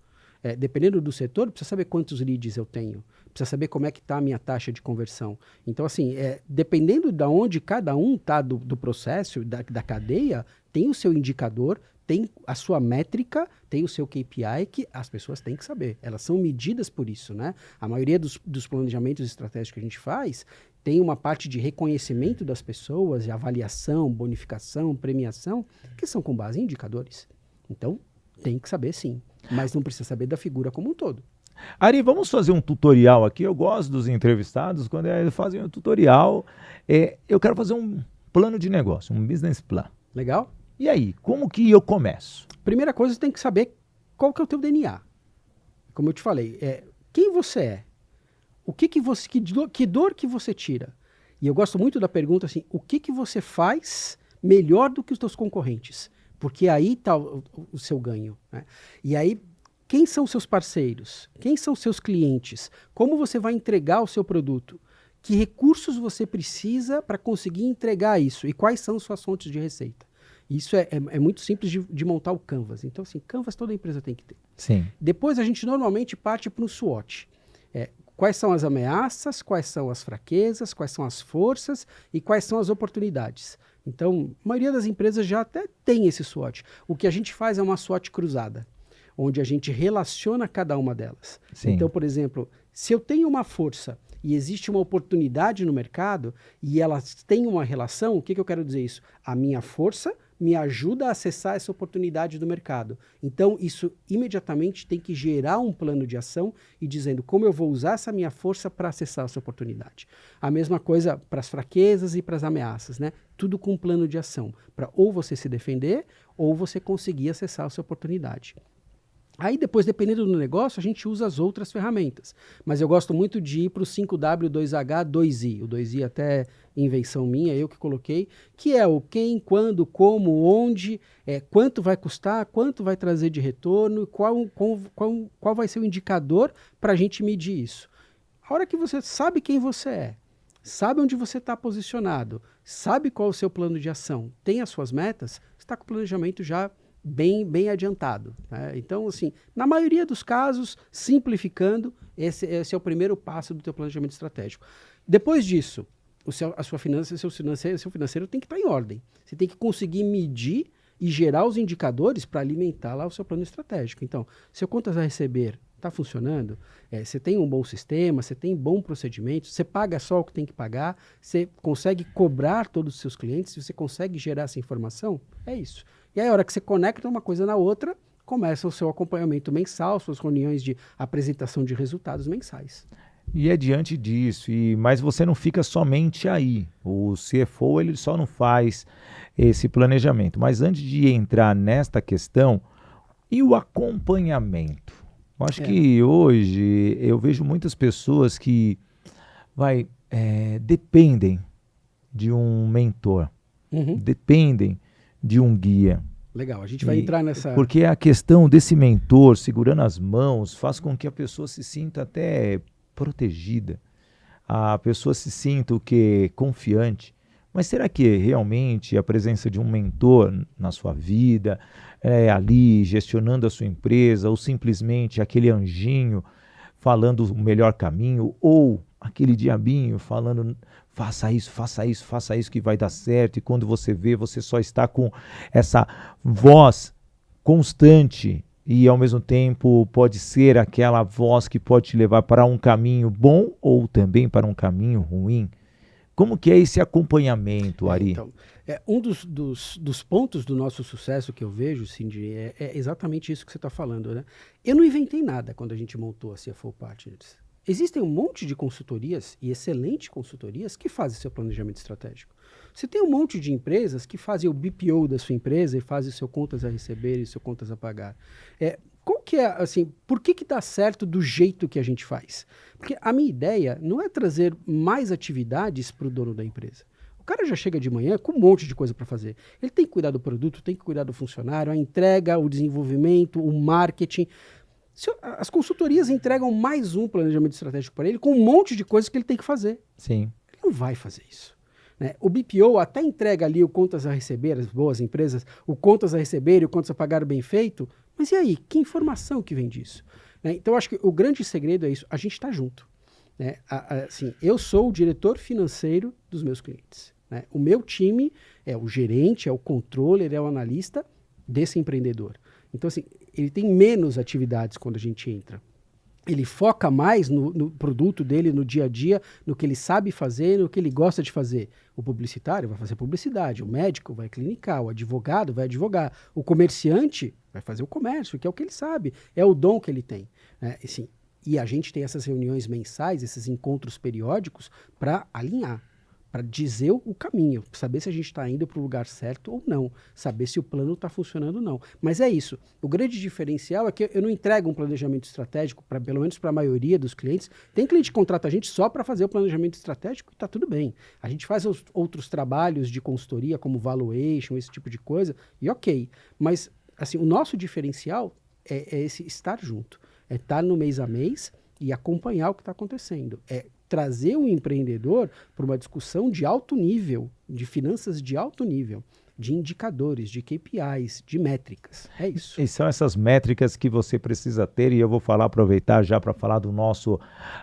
Dependendo do setor, precisa saber quantos leads eu tenho. Precisa saber como é que está a minha taxa de conversão. Então, assim, dependendo de onde cada um está do processo, da cadeia, tem o seu indicador, tem a sua métrica, tem o seu KPI que as pessoas têm que saber. Elas são medidas por isso, né? A maioria dos planejamentos estratégicos que a gente faz tem uma parte de reconhecimento das pessoas, de avaliação, bonificação, premiação, que são com base em indicadores. Então, tem que saber sim, mas não precisa saber da figura como um todo. Ari, vamos fazer um tutorial aqui. Eu gosto dos entrevistados, quando eles fazem um tutorial, eu quero fazer um plano de negócio, um business plan. Legal? E aí, como que eu começo? Primeira coisa, você tem que saber qual que é o teu DNA. Como eu te falei, quem você é? Que dor que você tira? E eu gosto muito da pergunta assim, o que você faz melhor do que os teus concorrentes? Porque aí está o seu ganho, né? E aí, quem são os seus parceiros? Quem são os seus clientes? Como você vai entregar o seu produto? Que recursos você precisa para conseguir entregar isso? E quais são suas fontes de receita? Isso é muito simples de montar o Canvas. Então, assim, Canvas toda empresa tem que ter. Sim. Depois, a gente normalmente parte para um SWOT. Quais são as ameaças, quais são as fraquezas, quais são as forças e quais são as oportunidades. Então, a maioria das empresas já até tem esse SWOT. O que a gente faz é uma SWOT cruzada, onde a gente relaciona cada uma delas. Sim. Então, por exemplo, Se eu tenho uma força e existe uma oportunidade no mercado e elas têm uma relação, o que eu quero dizer isso? A minha força me ajuda a acessar essa oportunidade do mercado. Então, isso imediatamente tem que gerar um plano de ação e dizendo como eu vou usar essa minha força para acessar essa oportunidade. A mesma coisa para as fraquezas e para as ameaças, né? Tudo com um plano de ação, para ou você se defender ou você conseguir acessar essa oportunidade. Aí depois, dependendo do negócio, a gente usa as outras ferramentas. Mas eu gosto muito de ir para o 5W, 2H, 2I. O 2I até invenção minha, eu que coloquei, que é o quem, quando, como, onde, quanto vai custar, quanto vai trazer de retorno, qual vai ser o indicador para a gente medir isso. A hora que você sabe quem você é, sabe onde você está posicionado, sabe qual é o seu plano de ação, tem as suas metas, você está com o planejamento já bem adiantado, né? Então, assim, na maioria dos casos, simplificando, esse é o primeiro passo do teu planejamento estratégico. Depois disso, a sua finança, seu financeiro tem que estar em ordem. Você tem que conseguir medir e gerar os indicadores para alimentar lá o seu plano estratégico. Então, seu contas a receber está funcionando, você tem um bom sistema, você tem bom procedimento, você paga só o que tem que pagar, você consegue cobrar todos os seus clientes, você consegue gerar essa informação, é isso. E aí, a hora que você conecta uma coisa na outra, começa o seu acompanhamento mensal, suas reuniões de apresentação de resultados mensais. E é diante disso, mas você não fica somente aí. O CFO ele só não faz esse planejamento. Mas antes de entrar nesta questão, e o acompanhamento? Eu acho que hoje eu vejo muitas pessoas que dependem de um mentor, dependem de um guia. Legal, a gente vai entrar nessa... Porque a questão desse mentor segurando as mãos faz com que a pessoa se sinta até protegida, a pessoa se sinta confiante. Mas será que realmente a presença de um mentor na sua vida, ali gestionando a sua empresa, ou simplesmente aquele anjinho falando o melhor caminho, ou aquele diabinho falando faça isso que vai dar certo, e quando você vê, você só está com essa voz constante e ao mesmo tempo pode ser aquela voz que pode te levar para um caminho bom ou também para um caminho ruim? Como que é esse acompanhamento, Ari? Então, um dos pontos do nosso sucesso que eu vejo, Cindy, é exatamente isso que você está falando, né? Eu não inventei nada quando a gente montou a CFO Partners. Existem um monte de consultorias, e excelentes consultorias, que fazem seu planejamento estratégico. Você tem um monte de empresas que fazem o BPO da sua empresa e fazem o seu contas a receber e o seu contas a pagar. Qual que é, assim, por que dá certo do jeito que a gente faz? Porque a minha ideia não é trazer mais atividades para o dono da empresa. O cara já chega de manhã com um monte de coisa para fazer. Ele tem que cuidar do produto, tem que cuidar do funcionário, a entrega, o desenvolvimento, o marketing. As consultorias entregam mais um planejamento estratégico para ele com um monte de coisas que ele tem que fazer. Sim. Ele não vai fazer isso, né? O BPO até entrega ali o contas a receber, as boas empresas, o contas a receber e o contas a pagar bem feito, mas e aí? Que informação que vem disso? Né? Então, acho que o grande segredo é isso, a gente está junto. Né? Assim, eu sou o diretor financeiro dos meus clientes. Né? O meu time é o gerente, é o controller, é o analista desse empreendedor. Então, assim, ele tem menos atividades quando a gente entra. Ele foca mais no produto dele, no dia a dia, no que ele sabe fazer, no que ele gosta de fazer. O publicitário vai fazer publicidade, o médico vai clinicar, o advogado vai advogar, o comerciante vai fazer o comércio, que é o que ele sabe, é o dom que ele tem. Assim, e a gente tem essas reuniões mensais, esses encontros periódicos para alinhar, para dizer o caminho, saber se a gente está indo para o lugar certo ou não, saber se o plano está funcionando ou não. Mas é isso, o grande diferencial é que eu não entrego um planejamento estratégico, pelo menos para a maioria dos clientes. Tem cliente que contrata a gente só para fazer o planejamento estratégico e está tudo bem. A gente faz outros trabalhos de consultoria, como valuation, esse tipo de coisa, e ok. Mas assim, o nosso diferencial é esse estar junto, é estar no mês a mês e acompanhar o que está acontecendo, trazer o empreendedor para uma discussão de alto nível, de finanças de alto nível, de indicadores, de KPIs, de métricas. É isso. E são essas métricas que você precisa ter, e eu vou aproveitar já para falar do nosso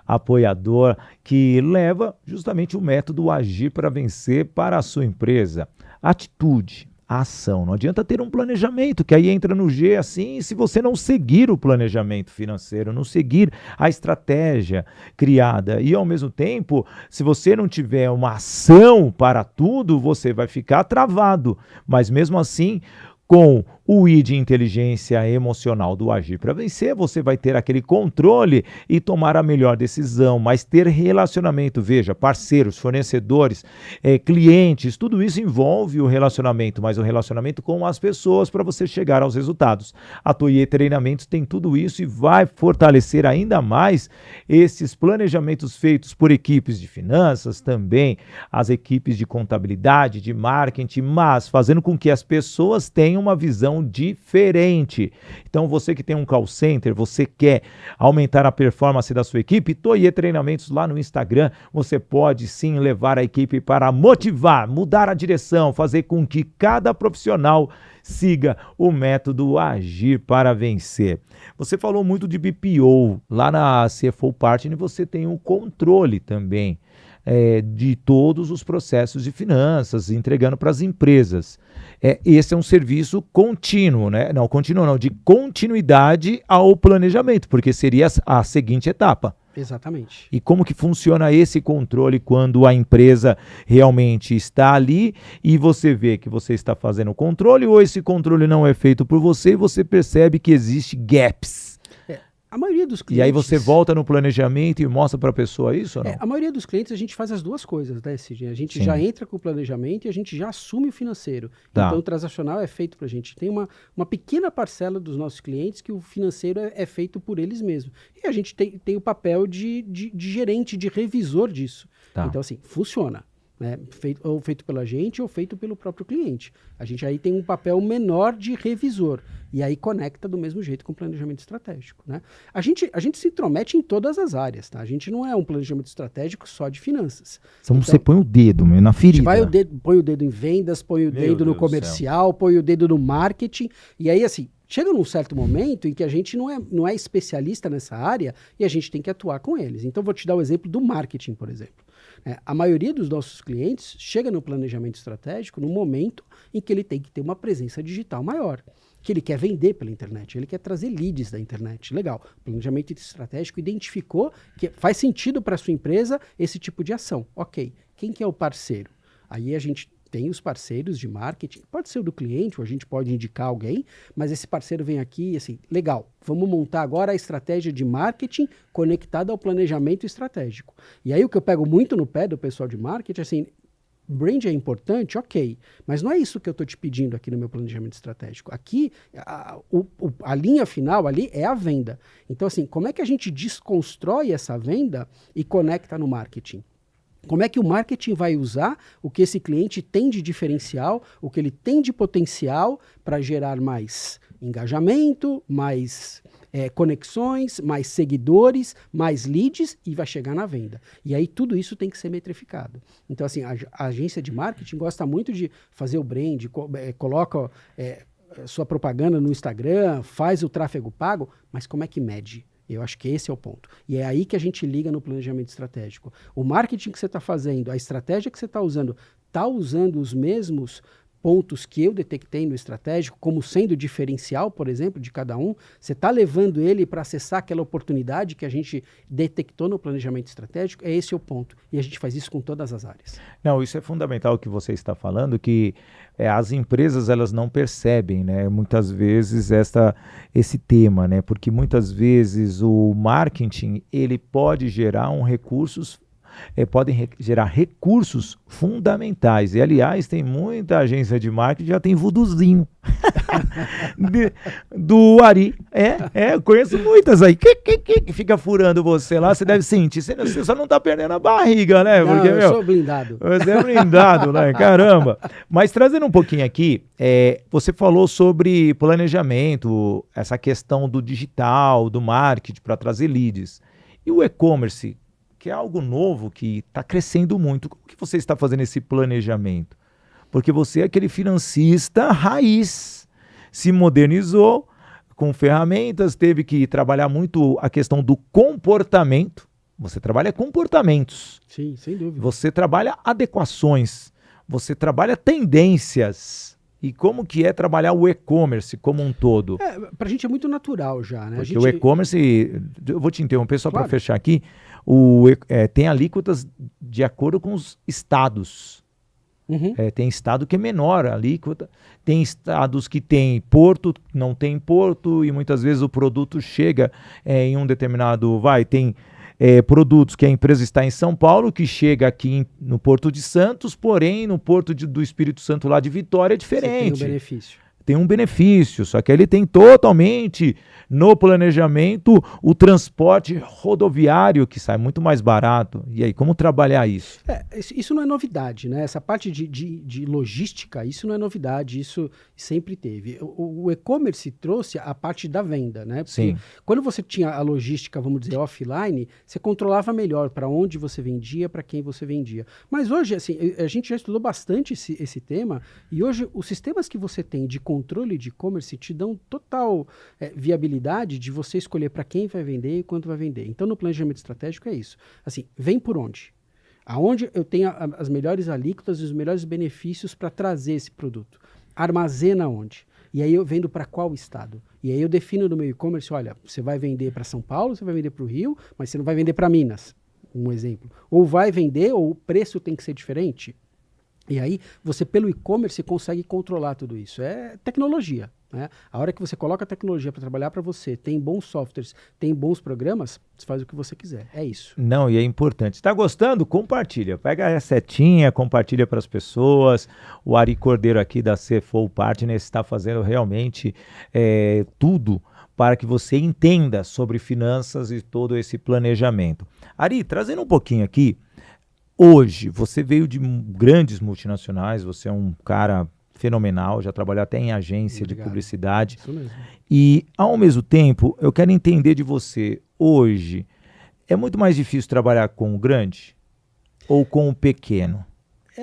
apoiador, que leva justamente o método Agir para Vencer para a sua empresa. Atitude. a ação. Não adianta ter um planejamento, que aí entra no G assim, se você não seguir o planejamento financeiro, não seguir a estratégia criada. E ao mesmo tempo, se você não tiver uma ação para tudo, você vai ficar travado. Mas mesmo assim, com o I de inteligência emocional do Agir para Vencer, você vai ter aquele controle e tomar a melhor decisão, mas ter relacionamento, veja, parceiros, fornecedores, clientes, tudo isso envolve o relacionamento, mas o relacionamento com as pessoas para você chegar aos resultados. A Toye Treinamentos tem tudo isso e vai fortalecer ainda mais esses planejamentos feitos por equipes de finanças, também as equipes de contabilidade, de marketing, mas fazendo com que as pessoas tenham uma visão diferente. Então, você que tem um call center, você quer aumentar a performance da sua equipe, Toye Treinamentos lá no Instagram, você pode sim levar a equipe para motivar, mudar a direção, fazer com que cada profissional siga o método Agir para Vencer. Você falou muito de BPO, lá na CFO Partner você tem um controle também de todos os processos de finanças, entregando para as empresas. Esse é um serviço contínuo, né? Não, contínuo não, de continuidade ao planejamento, porque seria a seguinte etapa. Exatamente. E como que funciona esse controle quando a empresa realmente está ali e você vê que você está fazendo o controle ou esse controle não é feito por você e você percebe que existe gaps? A maioria dos clientes... E aí você volta no planejamento e mostra para a pessoa isso ou não? A maioria dos clientes a gente faz as duas coisas, né, Cid? A gente Sim. já entra com o planejamento e a gente já assume o financeiro. Tá. Então o transacional é feito para a gente. Tem uma pequena parcela dos nossos clientes que o financeiro é feito por eles mesmos. E a gente tem o papel de gerente, de revisor disso. Tá. Então assim, funciona. Né? Ou feito pela gente ou feito pelo próprio cliente. A gente aí tem um papel menor de revisor e aí conecta do mesmo jeito com o planejamento estratégico. Né? A gente se intromete em todas as áreas. Tá? A gente não é um planejamento estratégico só de finanças. Então você põe o dedo na ferida. A gente põe o dedo em vendas, põe o dedo no comercial, põe o dedo no marketing e aí assim, chega num certo momento em que a gente não é especialista nessa área e a gente tem que atuar com eles. Então vou te dar o exemplo do marketing, por exemplo. A maioria dos nossos clientes chega no planejamento estratégico no momento em que ele tem que ter uma presença digital maior, que ele quer vender pela internet, ele quer trazer leads da internet. Legal, o planejamento estratégico identificou que faz sentido para a sua empresa esse tipo de ação. Ok, quem que é o parceiro? Aí a gente tem os parceiros de marketing, pode ser o do cliente, ou a gente pode indicar alguém, mas esse parceiro vem aqui e assim, legal, vamos montar agora a estratégia de marketing conectada ao planejamento estratégico. E aí o que eu pego muito no pé do pessoal de marketing, assim, brand é importante, ok, mas não é isso que eu estou te pedindo aqui no meu planejamento estratégico. Aqui, a linha final ali é a venda. Então assim, como é que a gente desconstrói essa venda e conecta no marketing? Como é que o marketing vai usar o que esse cliente tem de diferencial, o que ele tem de potencial para gerar mais engajamento, mais conexões, mais seguidores, mais leads e vai chegar na venda. E aí tudo isso tem que ser metrificado. Então assim, a agência de marketing gosta muito de fazer o brand, coloca sua propaganda no Instagram, faz o tráfego pago, mas como é que mede? Eu acho que esse é o ponto. E é aí que a gente liga no planejamento estratégico. O marketing que você está fazendo, a estratégia que você está usando os mesmos pontos que eu detectei no estratégico, como sendo diferencial, por exemplo, de cada um, você está levando ele para acessar aquela oportunidade que a gente detectou no planejamento estratégico, esse é o ponto. E a gente faz isso com todas as áreas. Não, isso é fundamental o que você está falando, que as empresas elas não percebem, né, muitas vezes esse tema, né, porque muitas vezes o marketing ele pode gerar podem gerar recursos fundamentais. E, aliás, tem muita agência de marketing que já tem vuduzinho do Ari. Eu conheço muitas aí. Que fica furando você lá, você deve sentir. Você só não tá perdendo a barriga, né? Não, eu sou blindado. Você é blindado, né? Caramba. Mas trazendo um pouquinho aqui, você falou sobre planejamento, essa questão do digital, do marketing para trazer leads. E o e-commerce, que é algo novo que está crescendo muito. Como que você está fazendo esse planejamento? Porque você é aquele financista raiz, se modernizou com ferramentas, teve que trabalhar muito a questão do comportamento. Você trabalha comportamentos. Sim, sem dúvida. Você trabalha adequações. Você trabalha tendências. E como que é trabalhar o e-commerce como um todo? Para a gente é muito natural já, né? Porque o e-commerce, eu vou te interromper só para Claro. fechar aqui, tem alíquotas de acordo com os estados. Uhum. Tem estado que é menor a alíquota, tem estados que tem porto, não tem porto, e muitas vezes o produto chega em um determinado, tem produtos que a empresa está em São Paulo, que chega aqui no Porto de Santos, porém no Porto do Espírito Santo lá de Vitória é diferente. Você tem um benefício. Tem um benefício, só que ele tem totalmente no planejamento o transporte rodoviário, que sai muito mais barato. E aí, como trabalhar isso? Isso não é novidade, né? Essa parte de logística, isso não é novidade, isso sempre teve. O e-commerce trouxe a parte da venda, né? Porque Sim. quando você tinha a logística, vamos dizer, offline, você controlava melhor para onde você vendia, para quem você vendia. Mas hoje, assim, a gente já estudou bastante esse tema, e hoje os sistemas que você tem de controle de e-commerce te dão total viabilidade de você escolher para quem vai vender e quanto vai vender. Então, no planejamento estratégico é isso. Assim, vem por onde? Aonde eu tenho as melhores alíquotas e os melhores benefícios para trazer esse produto? Armazena onde? E aí eu vendo para qual estado? E aí eu defino no meu e-commerce, olha, você vai vender para São Paulo, você vai vender para o Rio, mas você não vai vender para Minas, um exemplo. Ou vai vender, ou o preço tem que ser diferente. E aí, você pelo e-commerce consegue controlar tudo isso. É tecnologia, né? A hora que você coloca a tecnologia para trabalhar para você, tem bons softwares, tem bons programas, você faz o que você quiser. É isso. Não, e é importante. Está gostando? Compartilha. Pega a setinha, compartilha para as pessoas. O Ari Cordeiro aqui da CFO Partners está fazendo realmente tudo para que você entenda sobre finanças e todo esse planejamento. Ari, trazendo um pouquinho aqui, hoje, você veio de grandes multinacionais, você é um cara fenomenal, já trabalhou até em agência de publicidade. Isso mesmo. E, ao mesmo tempo, eu quero entender de você, hoje, é muito mais difícil trabalhar com o grande ou com o pequeno?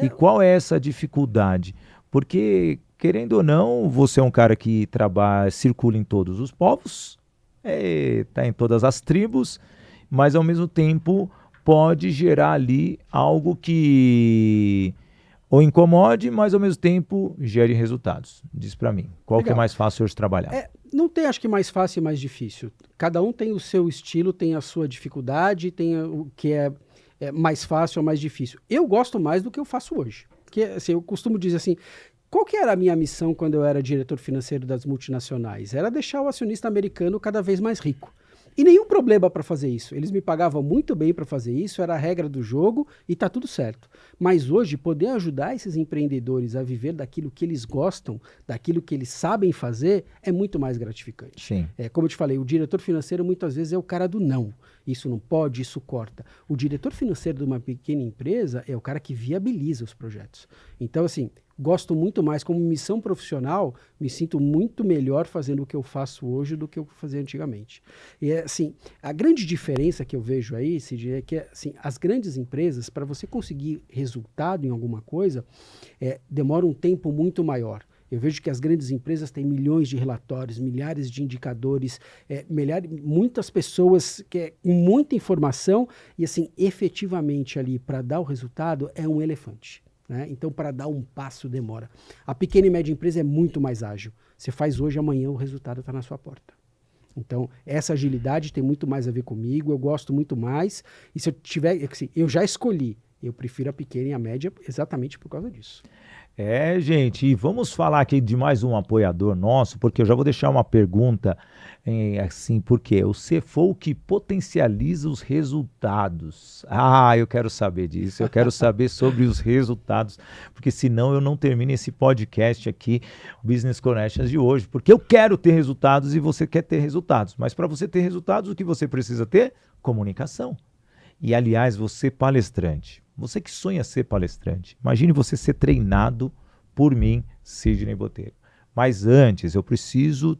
E qual é essa dificuldade? Porque, querendo ou não, você é um cara que circula em todos os povos, está em todas as tribos, mas, ao mesmo tempo, pode gerar ali algo que ou incomode, mas ao mesmo tempo gere resultados. Diz para mim, qual que é mais fácil hoje trabalhar? Não tem, acho que mais fácil e mais difícil. Cada um tem o seu estilo, tem a sua dificuldade, tem o que é mais fácil ou mais difícil. Eu gosto mais do que eu faço hoje. Porque assim, eu costumo dizer assim, qual que era a minha missão quando eu era diretor financeiro das multinacionais? Era deixar o acionista americano cada vez mais rico. E nenhum problema para fazer isso. Eles me pagavam muito bem para fazer isso, era a regra do jogo e tá tudo certo. Mas hoje, poder ajudar esses empreendedores a viver daquilo que eles gostam, daquilo que eles sabem fazer, é muito mais gratificante. Sim. Como eu te falei, o diretor financeiro muitas vezes é o cara do não. Isso não pode, isso corta. O diretor financeiro de uma pequena empresa é o cara que viabiliza os projetos. Então, assim, gosto muito mais como missão profissional, me sinto muito melhor fazendo o que eu faço hoje do que eu fazia antigamente. E assim, a grande diferença que eu vejo aí, Cid, é que assim, as grandes empresas, para você conseguir resultado em alguma coisa, demora um tempo muito maior. Eu vejo que as grandes empresas têm milhões de relatórios, milhares de indicadores, muitas pessoas com muita informação e assim, efetivamente ali para dar o resultado é um elefante. Né? Então, para dar um passo demora. A pequena e média empresa é muito mais ágil. Você faz hoje, amanhã o resultado está na sua porta. Então, essa agilidade tem muito mais a ver comigo, eu gosto muito mais. E se eu tiver, assim, eu já escolhi, eu prefiro a pequena e a média exatamente por causa disso. Gente, e vamos falar aqui de mais um apoiador nosso, porque eu já vou deixar uma pergunta assim, porque o CFO que potencializa os resultados. Eu quero saber disso, eu quero saber sobre os resultados, porque senão eu não termino esse podcast aqui, o Business Connections de hoje, porque eu quero ter resultados e você quer ter resultados, mas para você ter resultados, o que você precisa ter? Comunicação. E, aliás, você palestrante, você que sonha ser palestrante, imagine você ser treinado por mim, Sidney Botelho. Mas antes, eu preciso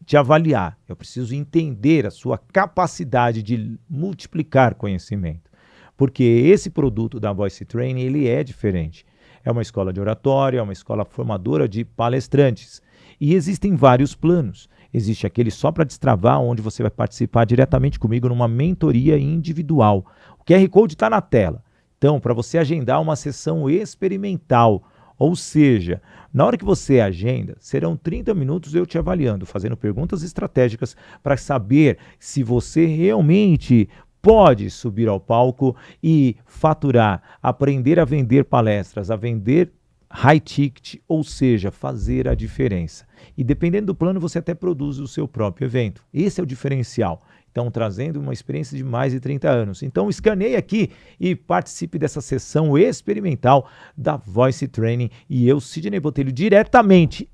te avaliar, eu preciso entender a sua capacidade de multiplicar conhecimento. Porque esse produto da Voice Training, ele é diferente. É uma escola de oratória, é uma escola formadora de palestrantes. E existem vários planos. Existe aquele só para destravar, onde você vai participar diretamente comigo numa mentoria individual. O QR Code está na tela. Então, para você agendar uma sessão experimental, Ou seja, na hora que você agenda, serão 30 minutos eu te avaliando, fazendo perguntas estratégicas para saber se você realmente pode subir ao palco e faturar, aprender a vender palestras, a vender high ticket, ou seja, fazer a diferença. E dependendo do plano, você até produz o seu próprio evento. Esse é o diferencial. Então, trazendo uma experiência de mais de 30 anos. Então, escaneie aqui e participe dessa sessão experimental da Voice Training. E eu, Sidney Botelho, diretamente,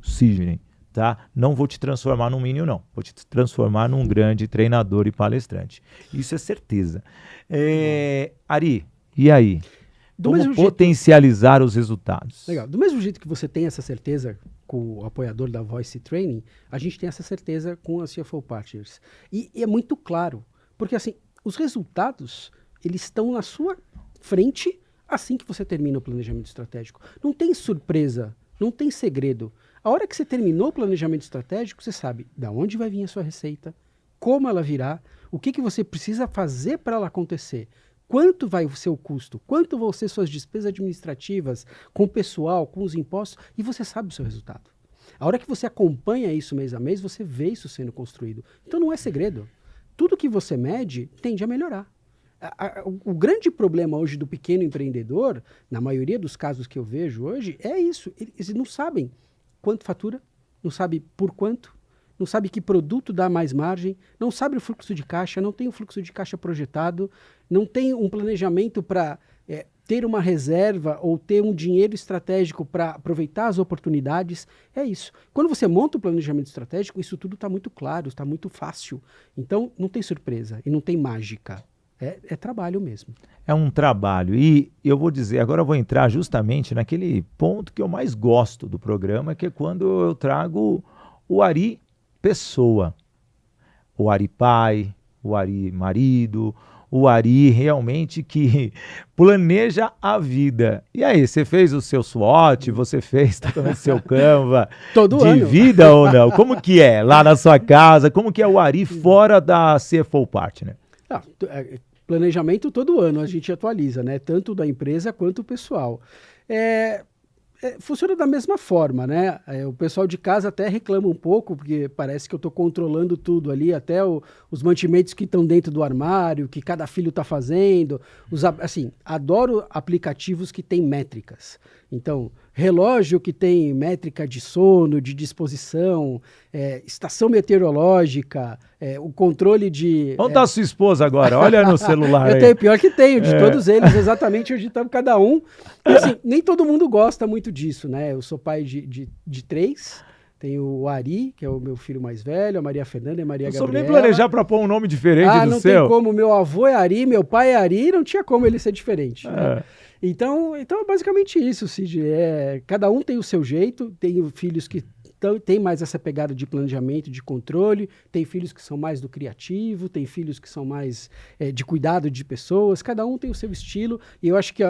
Sidney, tá? Não vou te transformar num minion, não. Vou te transformar num grande treinador e palestrante. Isso é certeza. Ari, e aí? Como potencializar os resultados? Legal. Do mesmo jeito que você tem essa certeza com o apoiador da Voice Training, a gente tem essa certeza com a CFO Partners. E é muito claro, porque assim, os resultados, eles estão na sua frente assim que você termina o planejamento estratégico. Não tem surpresa, não tem segredo. A hora que você terminou o planejamento estratégico, você sabe de onde vai vir a sua receita, como ela virá, o que você precisa fazer para ela acontecer. Quanto vai ser o custo? Quanto vão ser suas despesas administrativas, com o pessoal, com os impostos? E você sabe o seu resultado. A hora que você acompanha isso mês a mês, você vê isso sendo construído. Então não é segredo. Tudo que você mede tende a melhorar. O grande problema hoje do pequeno empreendedor, na maioria dos casos que eu vejo hoje, é isso. Eles não sabem quanto fatura, não sabem por quanto, não sabe que produto dá mais margem, não sabe o fluxo de caixa, não tem o fluxo de caixa projetado, não tem um planejamento para ter uma reserva ou ter um dinheiro estratégico para aproveitar as oportunidades. É isso. Quando você monta o planejamento estratégico, isso tudo está muito claro, está muito fácil. Então, não tem surpresa e não tem mágica. É trabalho mesmo. É um trabalho. E eu vou dizer, agora eu vou entrar justamente naquele ponto que eu mais gosto do programa, que é quando eu trago o Ari pessoa, o Ari pai, o Ari marido, o Ari realmente que planeja a vida. E aí, você fez o seu SWOT, você fez totalmente seu Canva todo de ano. Vida ou não? Como que é lá na sua casa? Como que é o Ari fora da CFO Partner? Planejamento todo ano a gente atualiza, né? Tanto da empresa quanto o pessoal. Funciona da mesma forma, né? O pessoal de casa até reclama um pouco, porque parece que eu estou controlando tudo ali, até os mantimentos que estão dentro do armário, que cada filho está fazendo. Assim, adoro aplicativos que têm métricas. Então, relógio que tem métrica de sono, de disposição, estação meteorológica, o controle de... Onde está a sua esposa agora? Olha no celular aí. Pior que tenho, de todos eles, exatamente onde está cada um. E, assim, nem todo mundo gosta muito disso, né? Eu sou pai de 3, tenho o Ari, que é o meu filho mais velho, a Maria Fernanda e a Maria Gabriela. Não soube nem planejar para pôr um nome diferente do não seu. Tem como, meu avô é Ari, meu pai é Ari, não tinha como ele ser diferente. Né? Então é basicamente isso, Cid. Cada um tem o seu jeito, tenho filhos que tem mais essa pegada de planejamento, de controle, tem filhos que são mais do criativo, tem filhos que são mais de cuidado de pessoas, cada um tem o seu estilo, e eu acho que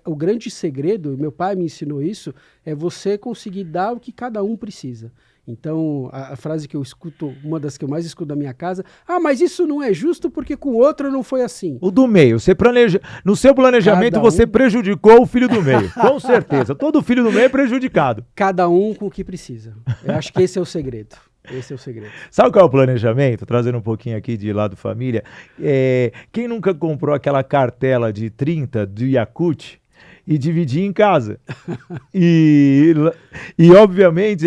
o grande segredo, meu pai me ensinou isso, é você conseguir dar o que cada um precisa. Então, a frase que eu escuto, uma das que eu mais escuto da minha casa, mas isso não é justo porque com o outro não foi assim. O do meio, no seu planejamento você prejudicou o filho do meio, com certeza. Todo filho do meio é prejudicado. Cada um com o que precisa. Eu acho que esse é o segredo. Esse é o segredo. Sabe qual é o planejamento? Trazendo um pouquinho aqui de lado família. Quem nunca comprou aquela cartela de 30 do Yakult e dividir em casa? E obviamente,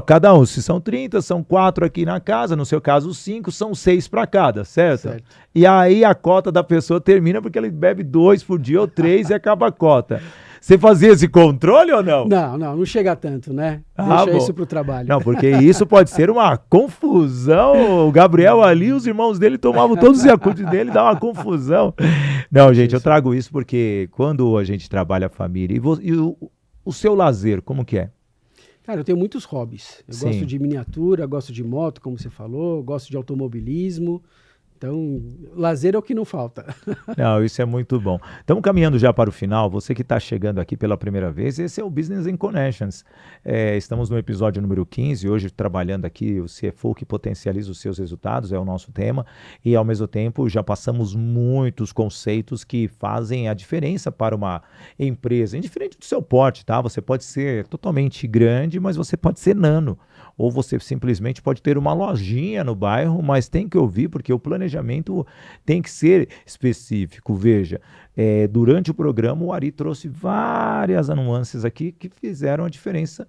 cada um, se são 30, são 4 aqui na casa, no seu caso 5, são 6 para cada, certo? E aí a cota da pessoa termina porque ele bebe 2 por dia ou 3 e acaba a cota. Você fazia esse controle ou não? Não chega tanto, né? Deixa isso pro trabalho. Não, porque isso pode ser uma confusão. O Gabriel ali, os irmãos dele tomavam todos os Yakult dele, dá uma confusão. Não, gente, eu trago isso porque quando a gente trabalha a família, e o seu lazer, como que é? Cara, eu tenho muitos hobbies. Eu gosto de miniatura, gosto de moto, como você falou, gosto de automobilismo. Então, lazer é o que não falta. Não, isso é muito bom. Estamos caminhando já para o final. Você que está chegando aqui pela primeira vez, esse é o Business in Connections. Estamos no episódio número 15, hoje trabalhando aqui o CFO que potencializa os seus resultados, é o nosso tema. E ao mesmo tempo já passamos muitos conceitos que fazem a diferença para uma empresa, indiferente do seu porte, tá? Você pode ser totalmente grande, mas você pode ser nano. Ou você simplesmente pode ter uma lojinha no bairro, mas tem que ouvir, porque o planejamento tem que ser específico. Veja, durante o programa o Ari trouxe várias nuances aqui que fizeram a diferença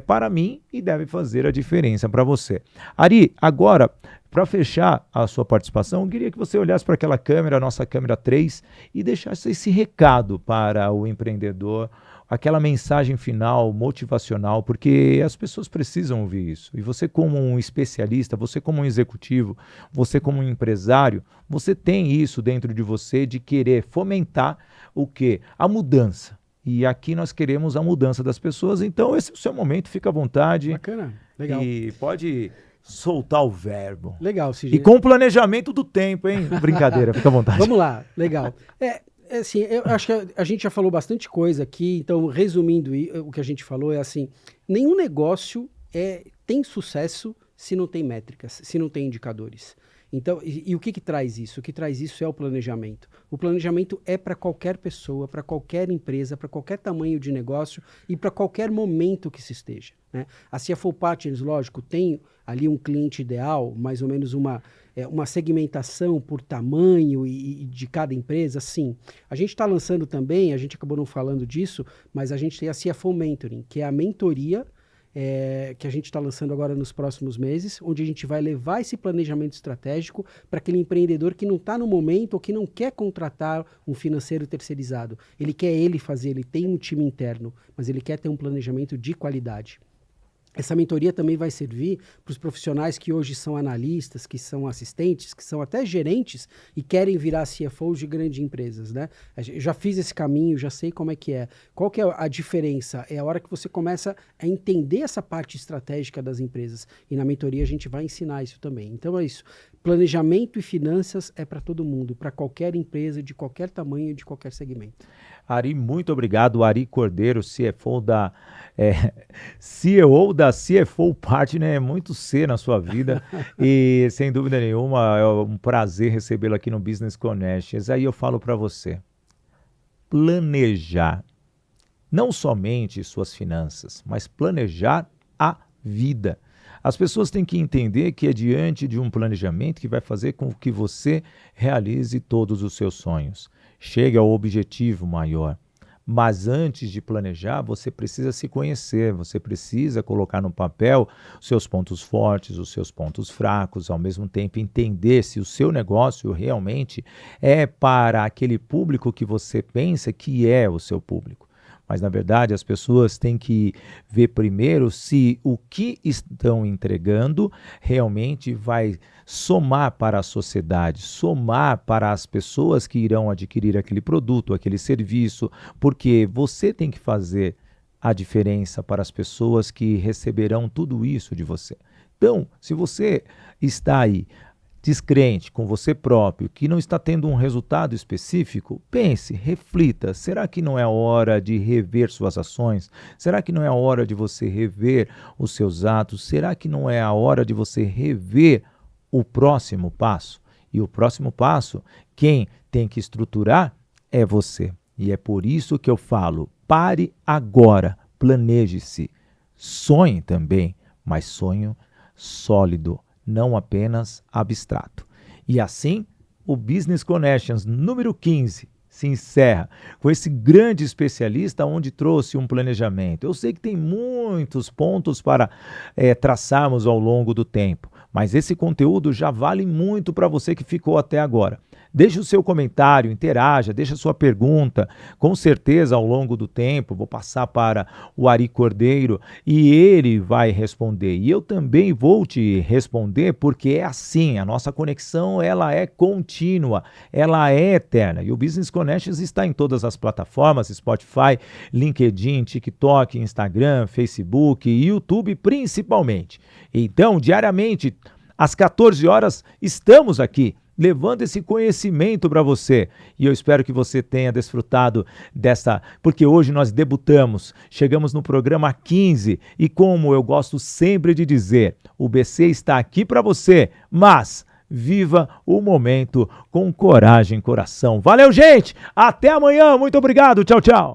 para mim e deve fazer a diferença para você. Ari, agora, para fechar a sua participação, eu queria que você olhasse para aquela câmera, a nossa câmera 3, e deixasse esse recado para o empreendedor, aquela mensagem final motivacional, porque as pessoas precisam ouvir isso. E você como um especialista, você como um executivo, você como um empresário, você tem isso dentro de você de querer fomentar o quê? A mudança. E aqui nós queremos a mudança das pessoas, então esse é o seu momento, fica à vontade. Bacana, legal. E pode soltar o verbo. Legal, Sidney. E com o planejamento do tempo, hein? Brincadeira, fica à vontade. Vamos lá, legal. Assim, eu acho que a gente já falou bastante coisa aqui, então, resumindo o que a gente falou, é assim, nenhum negócio tem sucesso se não tem métricas, se não tem indicadores. Então, e o que traz isso? O que traz isso é o planejamento. O planejamento é para qualquer pessoa, para qualquer empresa, para qualquer tamanho de negócio e para qualquer momento que se esteja, né? A CFO Partners, lógico, tem ali um cliente ideal, mais ou menos uma segmentação por tamanho e de cada empresa, sim. A gente está lançando também, a gente acabou não falando disso, mas a gente tem a CFO Mentoring, que é a mentoria que a gente está lançando agora nos próximos meses, onde a gente vai levar esse planejamento estratégico para aquele empreendedor que não está no momento ou que não quer contratar um financeiro terceirizado. Ele quer fazer, ele tem um time interno, mas ele quer ter um planejamento de qualidade. Essa mentoria também vai servir para os profissionais que hoje são analistas, que são assistentes, que são até gerentes e querem virar CFOs de grandes empresas, né? Eu já fiz esse caminho, já sei como é que é. Qual que é a diferença? É a hora que você começa a entender essa parte estratégica das empresas. E na mentoria a gente vai ensinar isso também. Então é isso. Planejamento e finanças é para todo mundo, para qualquer empresa, de qualquer tamanho, de qualquer segmento. Ari, muito obrigado. Ari Cordeiro, CEO da CFO Partner, é muito C na sua vida e sem dúvida nenhuma é um prazer recebê-lo aqui no Business Connections. Aí eu falo para você, planejar não somente suas finanças, mas planejar a vida. As pessoas têm que entender que é diante de um planejamento que vai fazer com que você realize todos os seus sonhos, chegue ao objetivo maior. Mas antes de planejar, você precisa se conhecer, você precisa colocar no papel os seus pontos fortes, os seus pontos fracos, ao mesmo tempo entender se o seu negócio realmente é para aquele público que você pensa que é o seu público. Mas, na verdade, as pessoas têm que ver primeiro se o que estão entregando realmente vai somar para a sociedade, somar para as pessoas que irão adquirir aquele produto, aquele serviço, porque você tem que fazer a diferença para as pessoas que receberão tudo isso de você. Então, se você está aí descrente com você próprio, que não está tendo um resultado específico, pense, reflita, será que não é a hora de rever suas ações? Será que não é a hora de você rever os seus atos? Será que não é a hora de você rever o próximo passo? E o próximo passo, quem tem que estruturar é você. E é por isso que eu falo, pare agora, planeje-se, sonhe também, mas sonho sólido, não apenas abstrato. E assim, o Business Connections número 15 se encerra com esse grande especialista onde trouxe um planejamento. Eu sei que tem muitos pontos para traçarmos ao longo do tempo, mas esse conteúdo já vale muito para você que ficou até agora. Deixe o seu comentário, interaja, deixe a sua pergunta. Com certeza, ao longo do tempo, vou passar para o Ari Cordeiro e ele vai responder. E eu também vou te responder porque é assim, a nossa conexão ela é contínua, ela é eterna. E o Business Connections está em todas as plataformas, Spotify, LinkedIn, TikTok, Instagram, Facebook e YouTube principalmente. Então, diariamente, às 14 horas, estamos aqui levando esse conhecimento para você. E eu espero que você tenha desfrutado dessa, porque hoje nós debutamos, chegamos no programa 15 e como eu gosto sempre de dizer, o BC está aqui para você, mas viva o momento com coragem e coração. Valeu, gente! Até amanhã, muito obrigado, tchau, tchau!